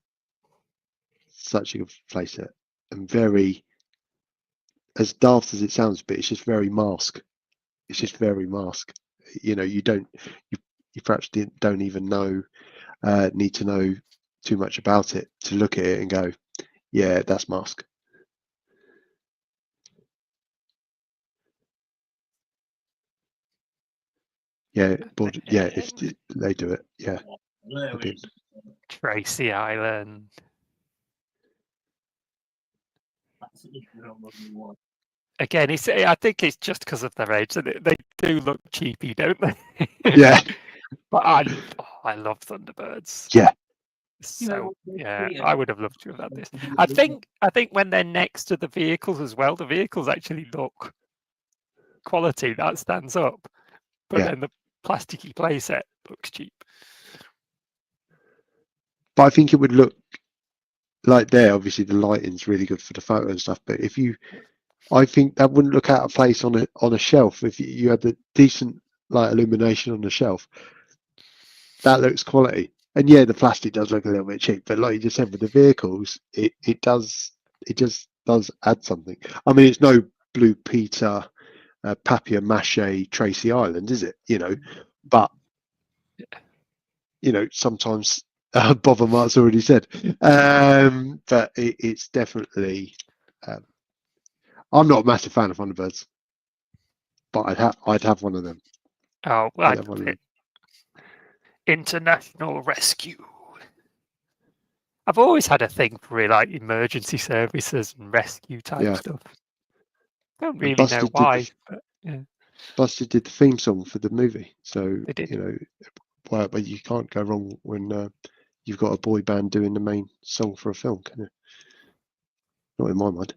Such a good playset. And very, as daft as it sounds, but it's just very mask. It's just very mask. You know, you perhaps don't even need to know too much about it to look at it and go, yeah, that's mask. Yeah, but yeah, if they do it, yeah. Tracy Island. Again, I think it's just because of their age. They do look cheapy, don't they? Yeah. But I love Thunderbirds. Yeah. So yeah, I would have loved to have had this. I think when they're next to the vehicles as well, the vehicles actually look quality. That stands up. But then the plasticky playset looks cheap. But I think it would look like there, obviously the lighting's really good for the photo and stuff. But I think that wouldn't look out of place on a shelf if you had the decent light illumination on the shelf. That looks quality. And yeah, the plastic does look a little bit cheap, but like you just said with the vehicles, it just does add something. I mean, it's no Blue Peter, papier mâché Tracy Island, is it? But sometimes Bob and Mark's already said, but it's definitely. I'm not a massive fan of Thunderbirds, but I'd have one of them. Oh, I'd I'd have one love of them. it. International Rescue. I've always had a thing for really, like emergency services and rescue type Yeah. stuff. Don't And really know Busted why, but yeah, Busted did the theme song for the movie, so they did. but you can't go wrong when you've got a boy band doing the main song for a film, can you? Not in my mind.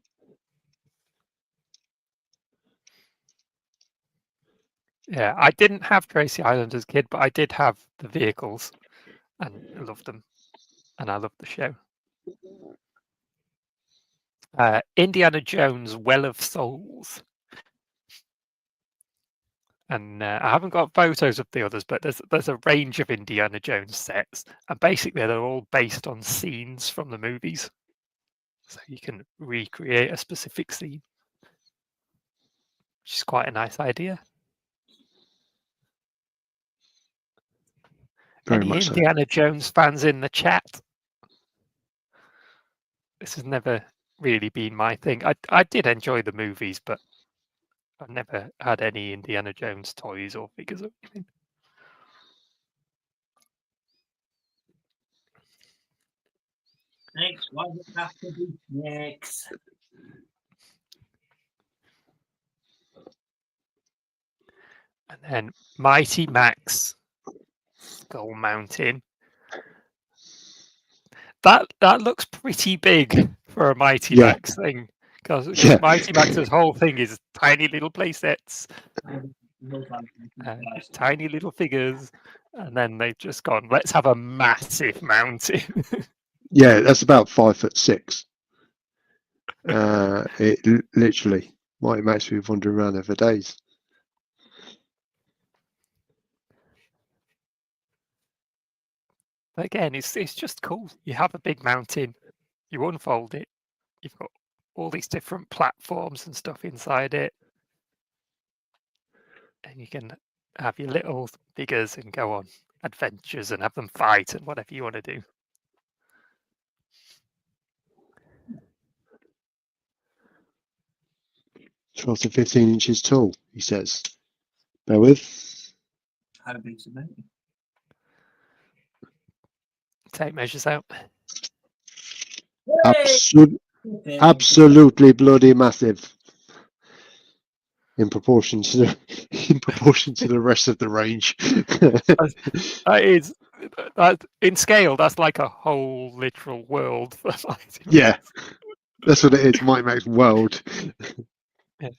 Yeah, I didn't have Tracy Island as a kid, but I did have the vehicles, and I loved them, and I loved the show. Indiana Jones: Well of Souls, and I haven't got photos of the others, but there's a range of Indiana Jones sets, and basically they're all based on scenes from the movies, so you can recreate a specific scene, which is quite a nice idea. Very Any much so. Indiana Jones fans in the chat? This has never really been my thing. I did enjoy the movies, but I've never had any Indiana Jones toys or figures or anything. Next, why does it have to be next? And then Mighty Max Skull Mountain. That looks pretty big for a Mighty Yeah. Max thing, because Yeah. Mighty Max's whole thing is tiny little playsets, tiny little figures, and then they've just gone, let's have a massive mountain. Yeah, that's about 5'6". It literally Mighty Max be wandering around there for days. But again, it's just cool. You have a big mountain, you unfold it, you've got all these different platforms and stuff inside it, and you can have your little figures and go on adventures and have them fight and whatever you want to do. "12 to 15 inches tall," he says. Bear with. How big's the mountain? Take measures out. Absolutely bloody massive. In proportion to the rest of the range. That is, in scale, that's like a whole literal world for Mighty Max. Yeah, that's what it is. Mighty Max World. Yeah.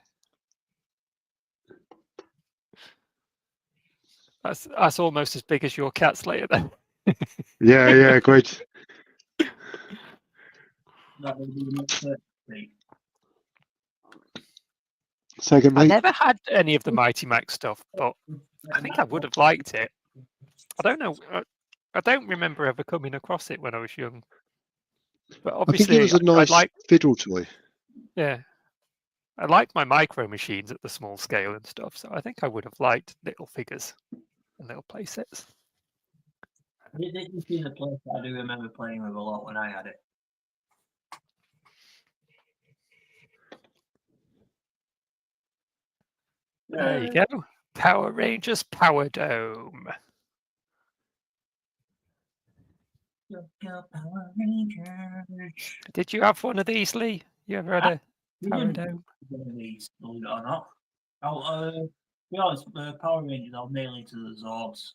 That's almost as big as your cat slayer then. Yeah, great. That would be the next thing. Second, I mate. never had any of the Mighty Max stuff, but I think I would have liked it. I don't know. I don't remember ever coming across it when I was young. But I obviously, think it was a nice fiddle toy. Yeah, I like my micro machines at the small scale and stuff, so I think I would have liked little figures and little play sets. This is a place that I do remember playing with a lot when I had it. There you go. Power Rangers Power Dome. Power Rangers. Did you have one of these, Lee? You ever had a Power Dome? One of these, believe it or not. To be honest, Power Rangers, I'll nail into the Zords.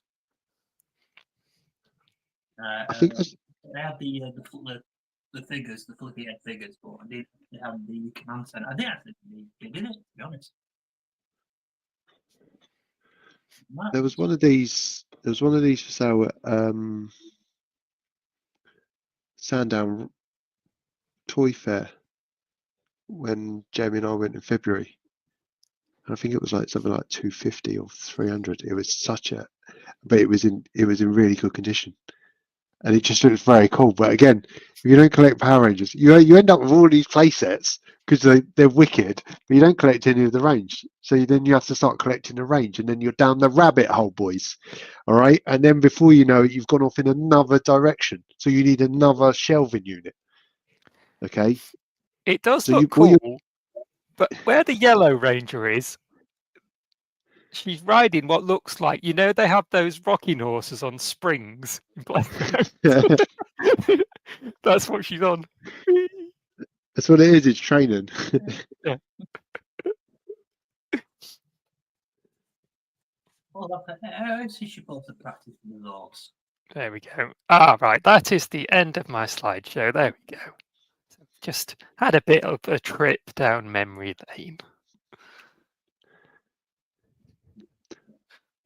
I think they had the figures, the flippy head figures, but I did have the command center. I think actually they did it, to be honest. there was one of these. There was one of these for sale at Sandown Toy Fair when Jamie and I went in February. I think it was like something like 250 or 300. It was but it was in really good condition, and it just looks very cool. But again, if you don't collect Power Rangers, you end up with all these play sets because they're wicked, but you don't collect any of the range. So then you have to start collecting the range, and then you're down the rabbit hole, boys. All right, and then before you know it, you've gone off in another direction. So you need another shelving unit. Okay. It does So look cool, but where the Yellow Ranger is, she's riding what looks like, they have those rocking horses on springs in playgrounds. That's what she's on. That's what it is. It's training. Yeah. Well, I see she both practice with those. There we go. Ah, right. That is the end of my slideshow. There we go. So just had a bit of a trip down memory lane.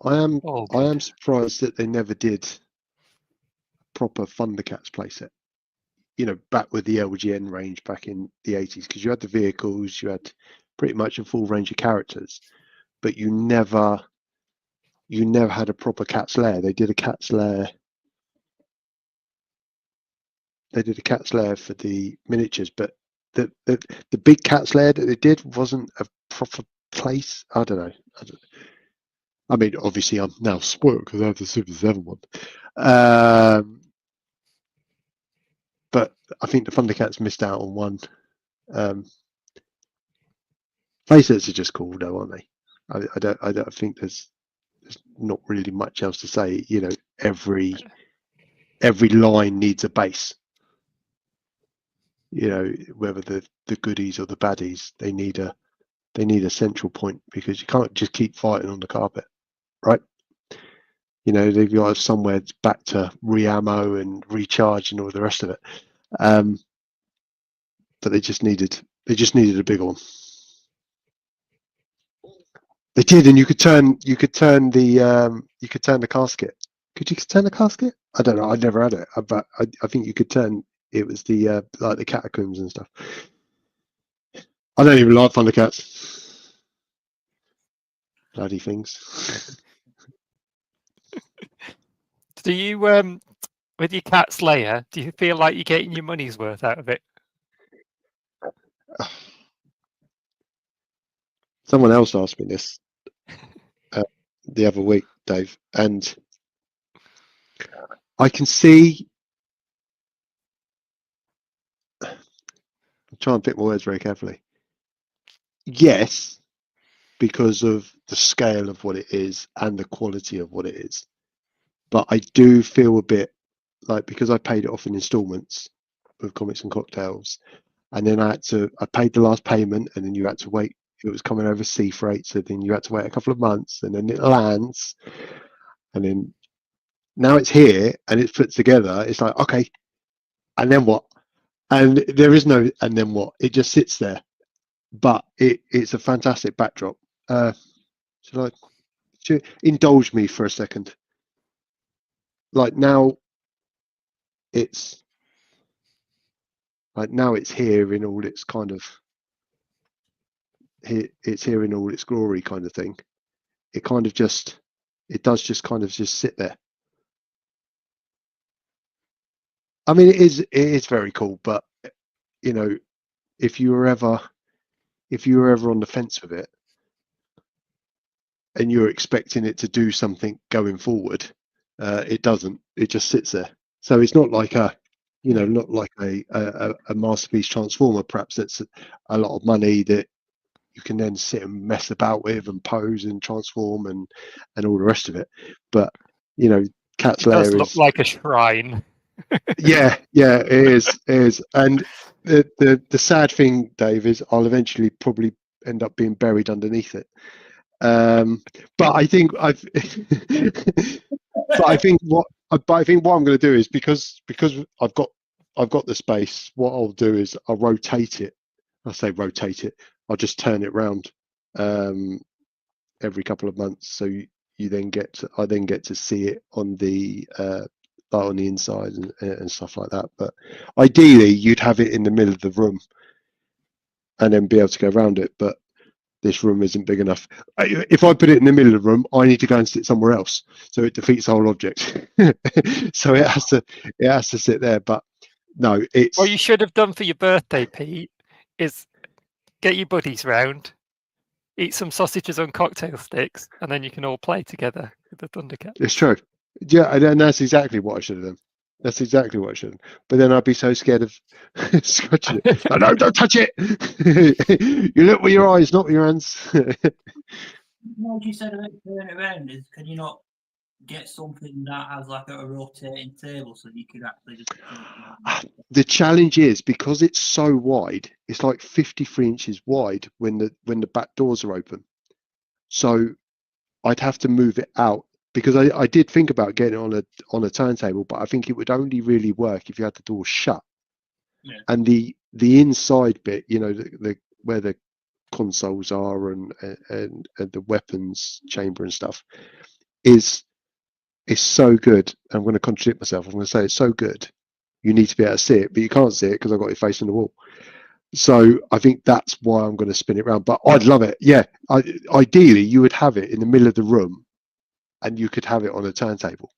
I am surprised that they never did proper Thundercats playset. Back with the LGN range back in the 80s, because you had the vehicles, you had pretty much a full range of characters, but you never had a proper Cat's Lair. They did a Cat's Lair. They did a Cat's Lair for the miniatures, but the big Cat's Lair that they did wasn't a proper place. I don't know. I mean, obviously, I'm now spoiled because I have the Super 7 one. But I think the Thundercats missed out on one. Playsets are just cool, though, aren't they? I don't think there's not really much else to say. Every line needs a base. Whether the goodies or the baddies, they need a central point, because you can't just keep fighting on the carpet, right? They've got to have somewhere back to re-ammo and recharge and all the rest of it. But they just needed a big one. They did, and you could turn the casket. Could you turn the casket? I don't know. I never had it, but I think you could turn. It was the like the catacombs and stuff. I don't even like Thundercats. Bloody things. Do you, with your Cat's Lair, do you feel like you're getting your money's worth out of it? Someone else asked me this the other week, Dave, and I can see. I'm trying to pick my words very carefully. Yes, because of the scale of what it is and the quality of what it is. But I do feel a bit like, because I paid it off in installments with Comics and Cocktails, and then I paid the last payment, and then you had to wait. It was coming over sea freight, so then you had to wait a couple of months, and then it lands, and then now it's here and it's put together. It's like, okay, and then what? And there is no and then what? It just sits there. But it's a fantastic backdrop. Should indulge me for a second? Like now it's here in all its kind of it's here in all its glory, kind of thing. It does just kind of just sit there. I mean, it is very cool, but if you were ever on the fence with it and you're expecting it to do something going forward, it doesn't. It just sits there. So it's not like a masterpiece transformer, perhaps, that's a lot of money that you can then sit and mess about with and pose and transform and all the rest of it. But Cat's Lair does look like a shrine. yeah, it is. And the sad thing, Dave, is I'll eventually probably end up being buried underneath it. But I think what I'm going to do is, because I've got the space, what I'll do is I'll rotate it. I say rotate it. I'll just turn it round every couple of months, so I then get to see it on the like on the inside and stuff like that. But ideally, you'd have it in the middle of the room and then be able to go around it. But this room isn't big enough. If I put it in the middle of the room, I need to go and sit somewhere else, so it defeats the whole object. So it has to sit there. But no, it's What you should have done for your birthday, Pete, is get your buddies round, eat some sausages on cocktail sticks, and then you can all play together with the Thundercat. it's true. Yeah, and that's exactly what I should have done. That's exactly what I should have. But then I'd be so scared of scratching it. No, don't touch it. You look with your eyes, not with your hands. What you said about turning it around is, can you not get something that has like a rotating table so you could actually just... The challenge is because it's so wide, it's like 53 inches wide when the back doors are open. So I'd have to move it out, because I did think about getting it on a turntable, but I think it would only really work if you had the door shut. Yeah. And the inside bit, you know, the where the consoles are and the weapons chamber and stuff is so good. I'm going to contradict myself. I'm going to say it's so good. You need to be able to see it, but you can't see it because I've got your face on the wall. So I think that's why I'm going to spin it around. But I'd love it. Yeah. Ideally, you would have it in the middle of the room and you could have it on a turntable.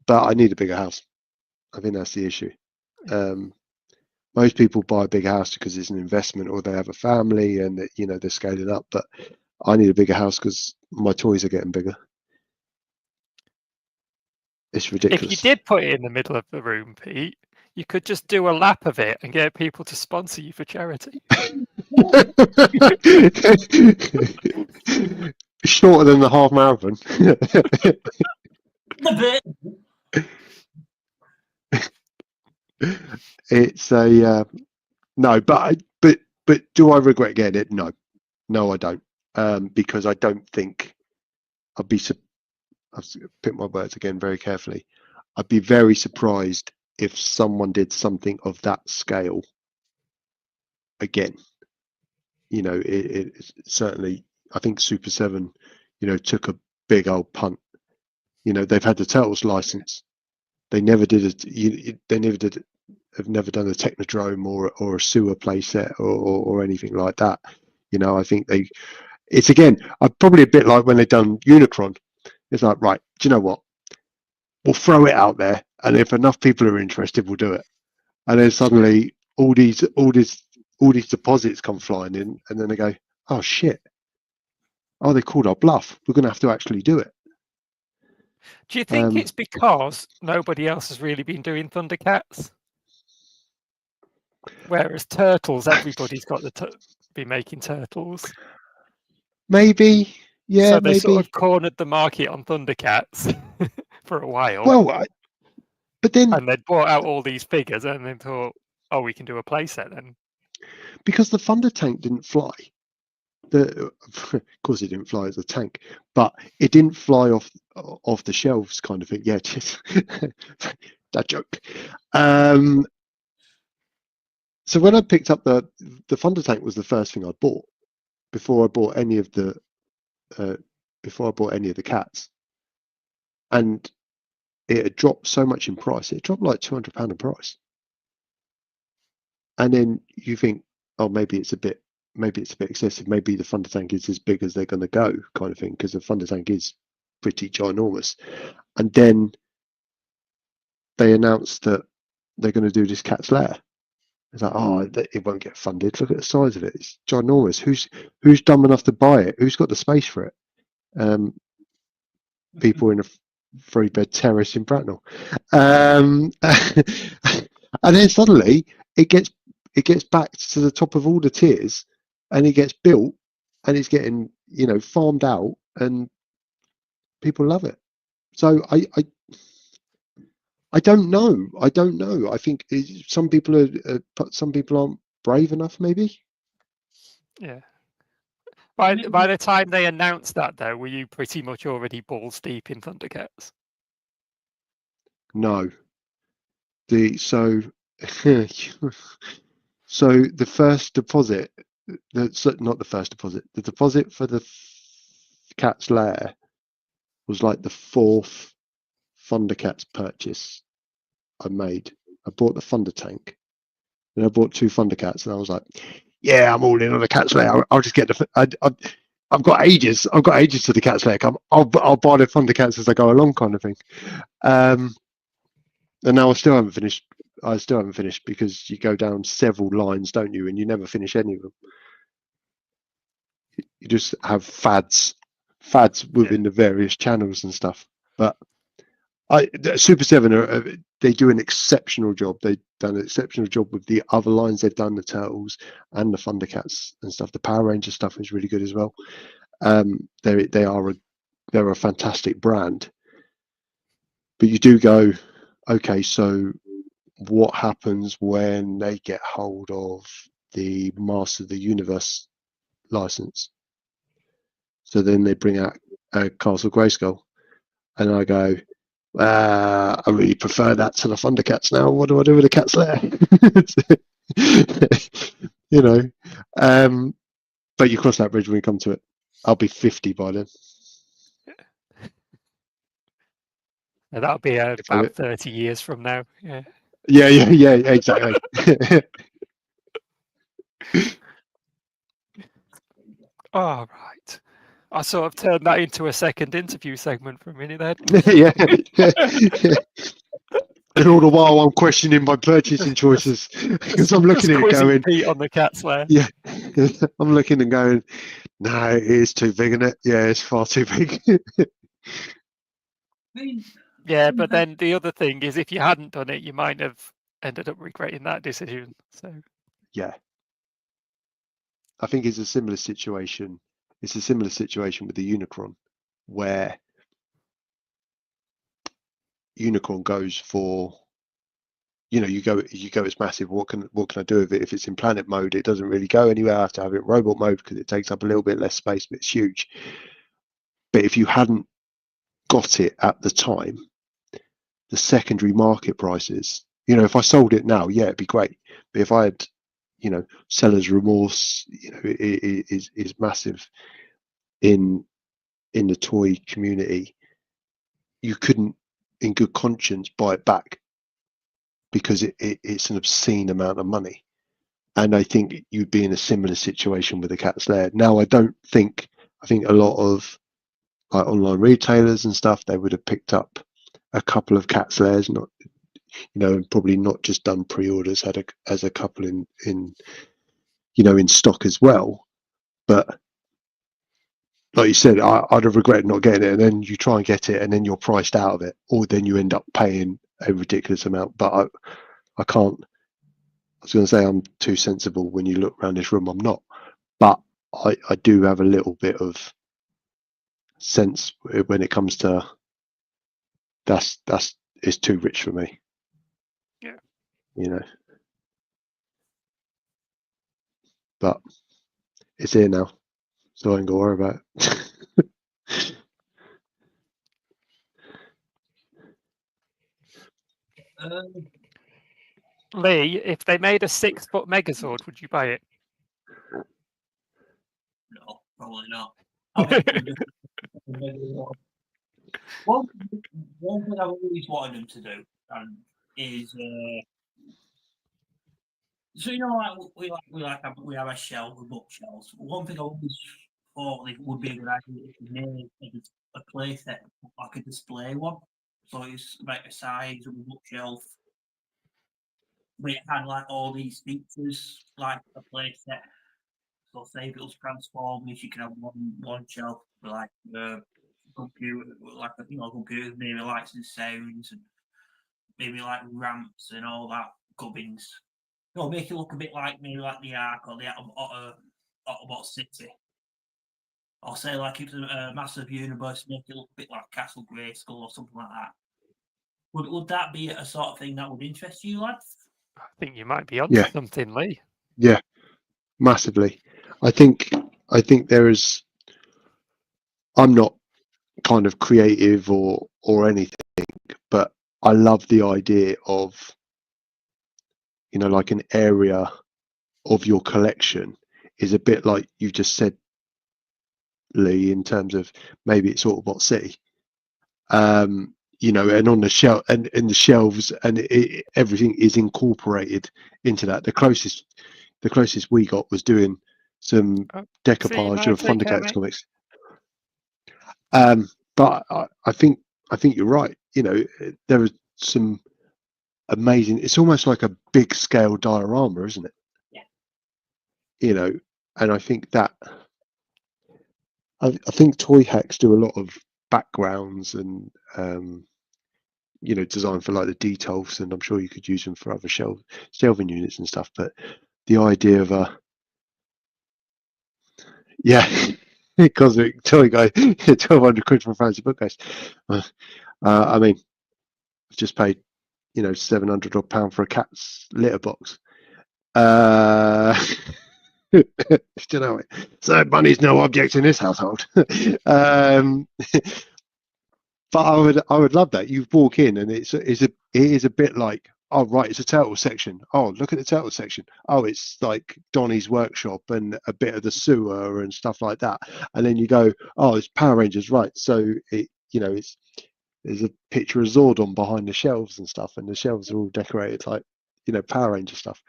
But I need a bigger house. I think that's the issue. Most people buy a big house because it's an investment, or they have a family and they're scaling up. But I need a bigger house because my toys are getting bigger. It's ridiculous. If you did put it in the middle of the room, Pete, you could just do a lap of it and get people to sponsor you for charity. Shorter than the half marathon. It's a no, but do I regret getting it? No, I don't. Because I don't think I've picked my words again very carefully. I'd be very surprised if someone did something of that scale again. It certainly, I think Super 7, took a big old punt. They've had the Turtles license. They never did it. Have never done a Technodrome or a sewer playset or anything like that. I think it's again, probably a bit like when they've done Unicron. It's like, right, do you know what? We'll throw it out there, and if enough people are interested, we'll do it. And then suddenly all these deposits come flying in, and then they go, oh shit. Oh, they called our bluff. We're going to have to actually do it. Do you think it's because nobody else has really been doing Thundercats? Whereas Turtles, everybody's got to be making Turtles. Maybe, yeah. So they maybe. sort of cornered the market on Thundercats for a while. Well, but then... And they bought out all these figures and then thought, oh, we can do a playset then. Because the Thunder Tank didn't fly. Of course it didn't fly as a tank, but it didn't fly off the shelves kind of thing. Yeah, just that joke. So when I picked up the Thunder Tank was the first thing I bought before I bought any of the cats, and it had dropped so much in price. It dropped like £200 in price, and then you think, oh, maybe it's a bit excessive. Maybe the Thunder Tank is as big as they're going to go, kind of thing, because the Thunder Tank is pretty ginormous. And then they announced that they're going to do this Cat's Lair. It's like, oh, it won't get funded. Look at the size of it; it's ginormous. Who's dumb enough to buy it? Who's got the space for it? People in a 3-bed terrace in Bracknell. And then suddenly it gets back to the top of all the tiers, and it gets built, and it's getting farmed out, and people love it. So I don't know. I think some people aren't brave enough, maybe. Yeah. By the time they announced that, though, were you pretty much already balls deep in Thundercats? No. So the first deposit, not the first deposit, the deposit for the Cat's Lair was like the fourth Thundercats purchase I made. I bought the Thunder Tank, and I bought 2 Thundercats, and I was like, "Yeah, I'm all in on the Cat Slayer. I'll just get the. I've got ages. I've got ages to the Cat Slayer. I'll buy the Thundercats as I go along, kind of thing." And now I still haven't finished. I still haven't finished because you go down several lines, don't you? And you never finish any of them. You just have fads within the various channels and stuff. But Super 7 they do an exceptional job. They've done an exceptional job with the other lines they've done, the Turtles and the Thundercats and stuff. The Power Ranger stuff is really good as well. They're a fantastic brand. But you do go, okay, so what happens when they get hold of the Master of the Universe license? So then they bring out Castle Grayskull, and I go, I really prefer that to the Thundercats now. What do I do with the Cat Slayer? You know, but you cross that bridge when you come to it. I'll be 50 by then. That'll be about 30 years from now. Yeah. Yeah, exactly. Oh, right. I sort of turned that into a second interview segment for a minute there. Yeah. And all the while I'm questioning my purchasing choices because I'm looking at it going, Pete on the Cat Slayer. Yeah, I'm looking and going, no, it is too big, isn't it? Yeah, it's far too big. Yeah, but then the other thing is, if you hadn't done it, you might have ended up regretting that decision. So yeah, I think it's a similar situation. It's a similar situation with the Unicron, where Unicron goes for, you go, it's massive. What can I do with it? If it's in planet mode, it doesn't really go anywhere. I have to have it in robot mode because it takes up a little bit less space, but it's huge. But if you hadn't got it at the time, the secondary market prices, if I sold it now, yeah, it'd be great. But if I had, seller's remorse, it is massive in the toy community. You couldn't, in good conscience, buy it back because it's an obscene amount of money. And I think you'd be in a similar situation with the Cat Slayer. Now, I think a lot of like online retailers and stuff, they would have picked up a couple of Cat Slayers, not, and probably not just done pre-orders, had a couple in stock as well. But like you said, I'd have regretted not getting it, and then you try and get it, and then you're priced out of it, or then you end up paying a ridiculous amount. But I can't. I was going to say I'm too sensible when you look around this room. I'm not, but I do have a little bit of sense when it comes to that's it's too rich for me. Yeah. But it's here now, so I ain't got to worry about it. Lee, if they made a 6-foot Megazord, would you buy it? No, probably not. One thing I've always wanted them to do is so we have a shelf with bookshelves. One thing I always thought it would be a good idea if you made a playset, like a display one, so it's about the size of a bookshelf. But it had like all these features, like a playset. So say if it was Transformers, you can have one shelf for like computer, like computers, maybe lights and sounds, and maybe like ramps and all that gubbins. Make it look a bit like maybe like the Ark or the Autobot City. Or say like it's a massive universe, make it look a bit like Castle Grayskull or something like that. Would that be a sort of thing that would interest you, lads? I think you might be onto something, Lee. Yeah, massively. I think there is. I'm not kind of creative or anything, but I love the idea of like an area of your collection is a bit like you just said, Lee, in terms of maybe it's Autobot City. you know, and on the shelf and in the shelves, and everything is incorporated into that. The closest we got was doing some Oh, decoupage of take care, Thundercats mate. comics. But I think you're right. You know, there are some amazing. It's almost like a big scale diorama, isn't it? Yeah. You know, and I think that I think Toy Hacks do a lot of backgrounds and you know, design for like the details, and I'm sure you could use them for other shelving units and stuff. But the idea of a cosmic toy guy, 1,200 quid for a fancy bookcase. I mean, I've just paid, you know, 700 odd pound for a cat's litter box. You know, so money's no object in this household. But I would love that. You walk in and it is a bit like, oh right, it's a turtle section. Oh, look at the turtle section. Oh, it's like Donnie's workshop and a bit of the sewer and stuff like that. And then you go, oh, it's Power Rangers, right? So it, you know, there's a picture of Zordon behind the shelves and stuff, and the shelves are all decorated like, you know, Power Ranger stuff.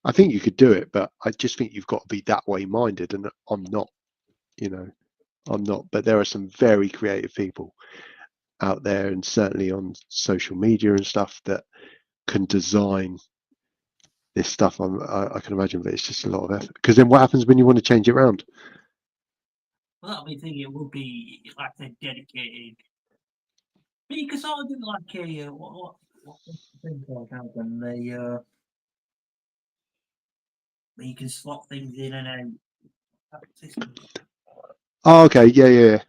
I think you could do it, but I just think you've got to be that way minded, and I'm not. You know, I'm not. But there are some very creative people out there, and certainly on social media and stuff, that can design this stuff. I can imagine, but it's just a lot of effort. Because then what happens when you want to change it around? Well, that'll be the thing. It will be like a dedicated. But you can sort of do like a what thing called when they where you can slot things in and out. Oh, okay, yeah. It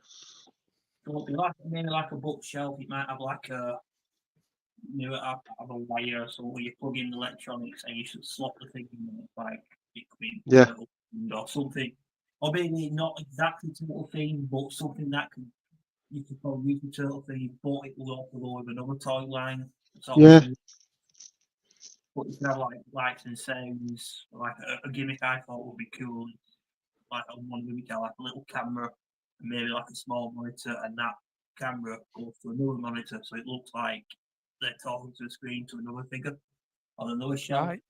won't be like maybe like a bookshelf. It might have like a have a wire, so where you plug in the electronics and you should slot the thing in there, like it could be Yeah. or something, or maybe not exactly turtle theme, but something that you could probably use the turtle theme, but it will also go with another toy line. Yeah. But you can have like lights and sounds. Like a gimmick I thought would be cool. Like on one gimmick, like a little camera, and maybe like a small monitor, and that camera goes to another monitor, so it looks like they're talking to a screen to another figure on another shelf. Right.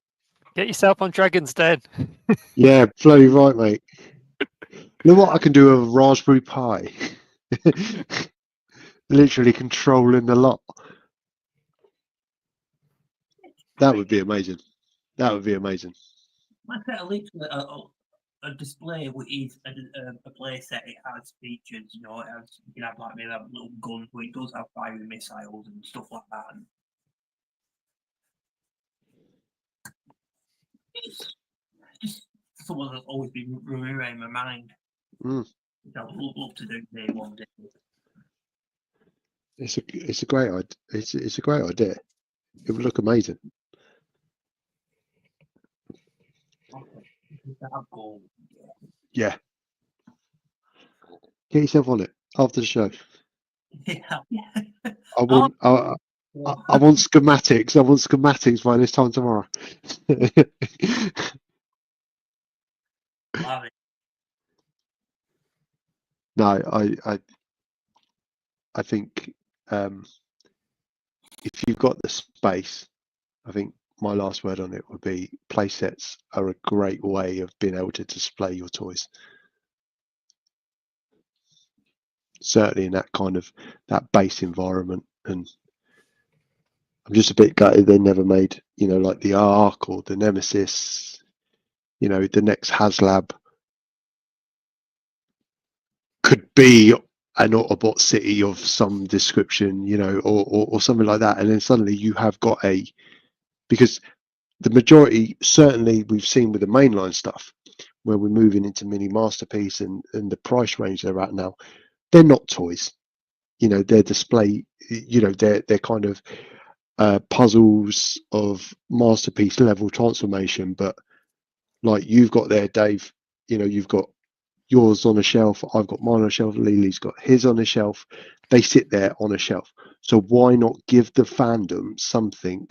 Get yourself on Dragon's Den. Yeah, bloody right, mate. You know what I can do with a Raspberry Pi? Literally controlling the lot. That would be amazing. That would be amazing. Like literally a display with a playset. It has features, you know. It has, you can have like maybe a little gun, but it does have firing missiles and stuff like that. And it's just someone that's always been rearing in my mind. Mm. I would love to do day one day. It's a great idea. It's a great idea. It would look amazing. Yeah. Get yourself on it after the show. Yeah. I want schematics. I want schematics by this time tomorrow. Love it. No, I think if you've got the space, I think my last word on it would be playsets are a great way of being able to display your toys. Certainly in that kind of that base environment, and I'm just a bit gutted they never made, you know, like the Ark or the Nemesis, you know, the next HasLab could be an Autobot city of some description, you know, or something like that. And then suddenly you have got because the majority, certainly we've seen with the mainline stuff, where we're moving into mini masterpiece and the price range they're at now, they're not toys. You know, they're display, you know, they're kind of puzzles of masterpiece level transformation. But like you've got there, Dave, you know, you've got yours on a shelf, I've got mine on a shelf, Lily's got his on a shelf. They sit there on a shelf. So why not give the fandom something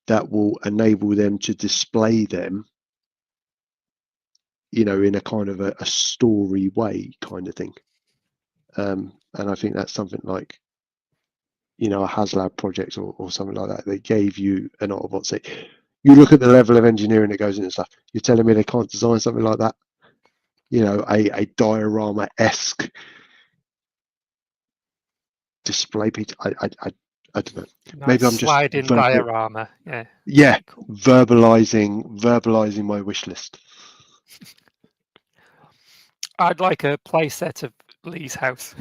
that will enable them to display them, you know, in a kind of a story way kind of thing. And I think that's something like you know, a HasLab project or something like that. They gave you an Autobot set. You look at the level of engineering that goes into stuff. You're telling me they can't design something like that? You know, a diorama-esque display piece. I don't know. Maybe I'm just sliding diorama. Yeah. Yeah, Cool. verbalizing my wish list. I'd like a play set of Lee's house.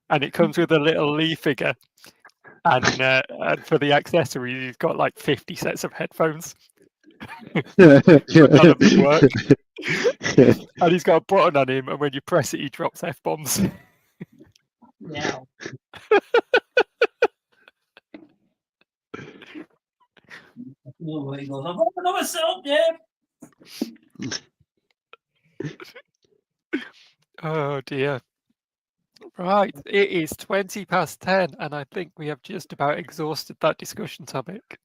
And it comes with a little Lee figure. And for the accessories, he's got like 50 sets of headphones. None of them work. And he's got a button on him, and when you press it, he drops F-bombs. Yeah. He goes, I've got another self, Dave. Oh dear. Right, it is 20 past 10, and I think we have just about exhausted that discussion topic.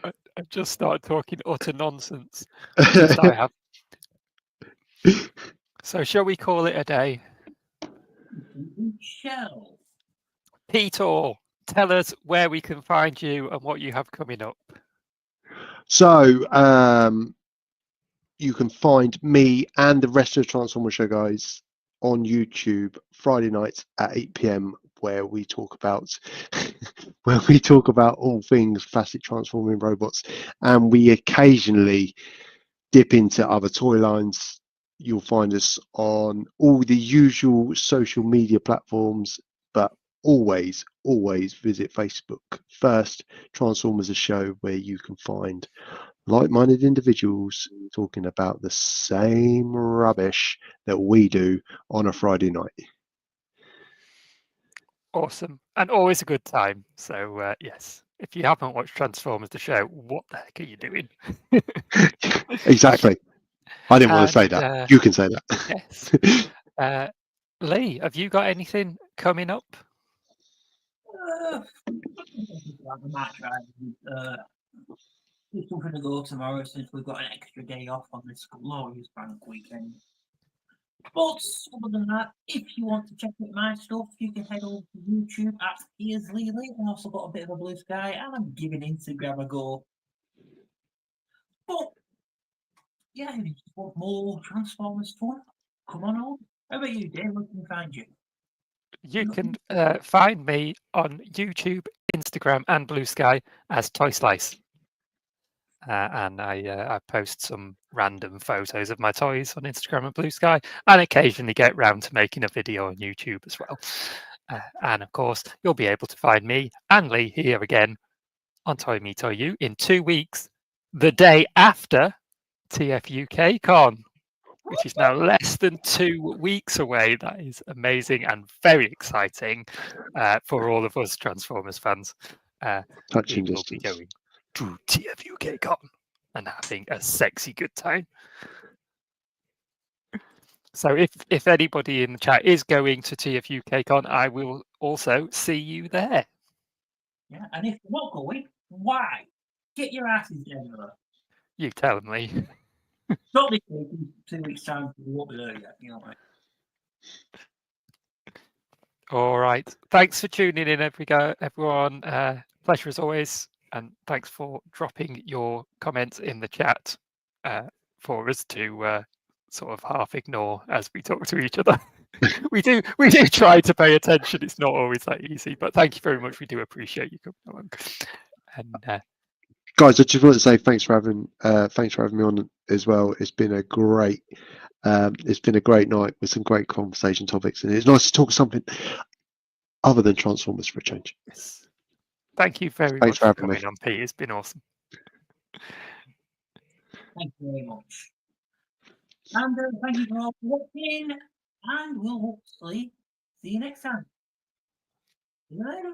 I've just started talking utter nonsense. At least I have. So shall we call it a day? We shall. Peter, tell us where we can find you and what you have coming up. So you can find me and the rest of the Transformer Show guys on YouTube Friday nights at 8 p.m. where we talk about all things classic transforming robots, and we occasionally dip into other toy lines. You'll find us on all the usual social media platforms, but always visit Facebook first. Transformers a show where you can find like-minded individuals talking about the same rubbish that we do on a Friday night. Awesome, and always a good time. So yes, if you haven't watched Transformers the show, what the heck are you doing? Exactly. I didn't want to say that. You can say that. Yes. Lee, have you got anything coming up? I might try. There's something to go tomorrow since we've got an extra day off on this glorious bank weekend. But other than that, if you want to check out my stuff, you can head over to YouTube at Here's Lee Lee. I've also got a bit of a blue sky, and I'm giving Instagram a go. But yeah, if you just want more Transformers fun, come on over. How about you, Dave? Where can we find you? You can find me on YouTube, Instagram, and Blue Sky as Toy Slice. And I post some random photos of my toys on Instagram and Blue Sky, and occasionally get round to making a video on YouTube as well. And of course, you'll be able to find me and Lee here again on Toy Me Toy You in 2 weeks, the day after TFUK Con, which is now less than 2 weeks away. That is amazing and very exciting for all of us Transformers fans. Touching we will be going to TFUK Con and having a sexy good time. So if anybody in the chat is going to TFUK Con, I will also see you there. Yeah, and if you're not going, why? Get your asses together. You tell me. Not this week, in 2 weeks' time, we won't be there yet, you know what I mean? All right. Thanks for tuning in, everyone. Pleasure as always. And thanks for dropping your comments in the chat for us to sort of half ignore as we talk to each other. we do try to pay attention. It's not always that easy, but thank you very much. We do appreciate you coming along. And guys, I just want to say thanks for having me on as well. It's been a great night with some great conversation topics, and it's nice to talk something other than Transformers for a change. Yes. Thank you very much for coming on, Pete. It's been awesome. Thank you very much. And thank you for all watching, and we'll hopefully see you next time. See you later.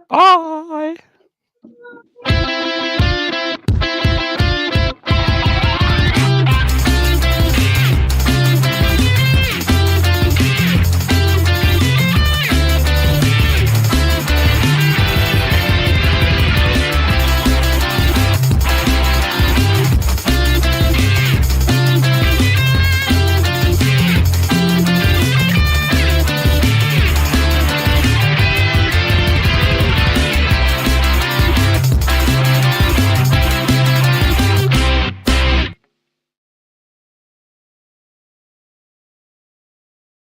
Bye.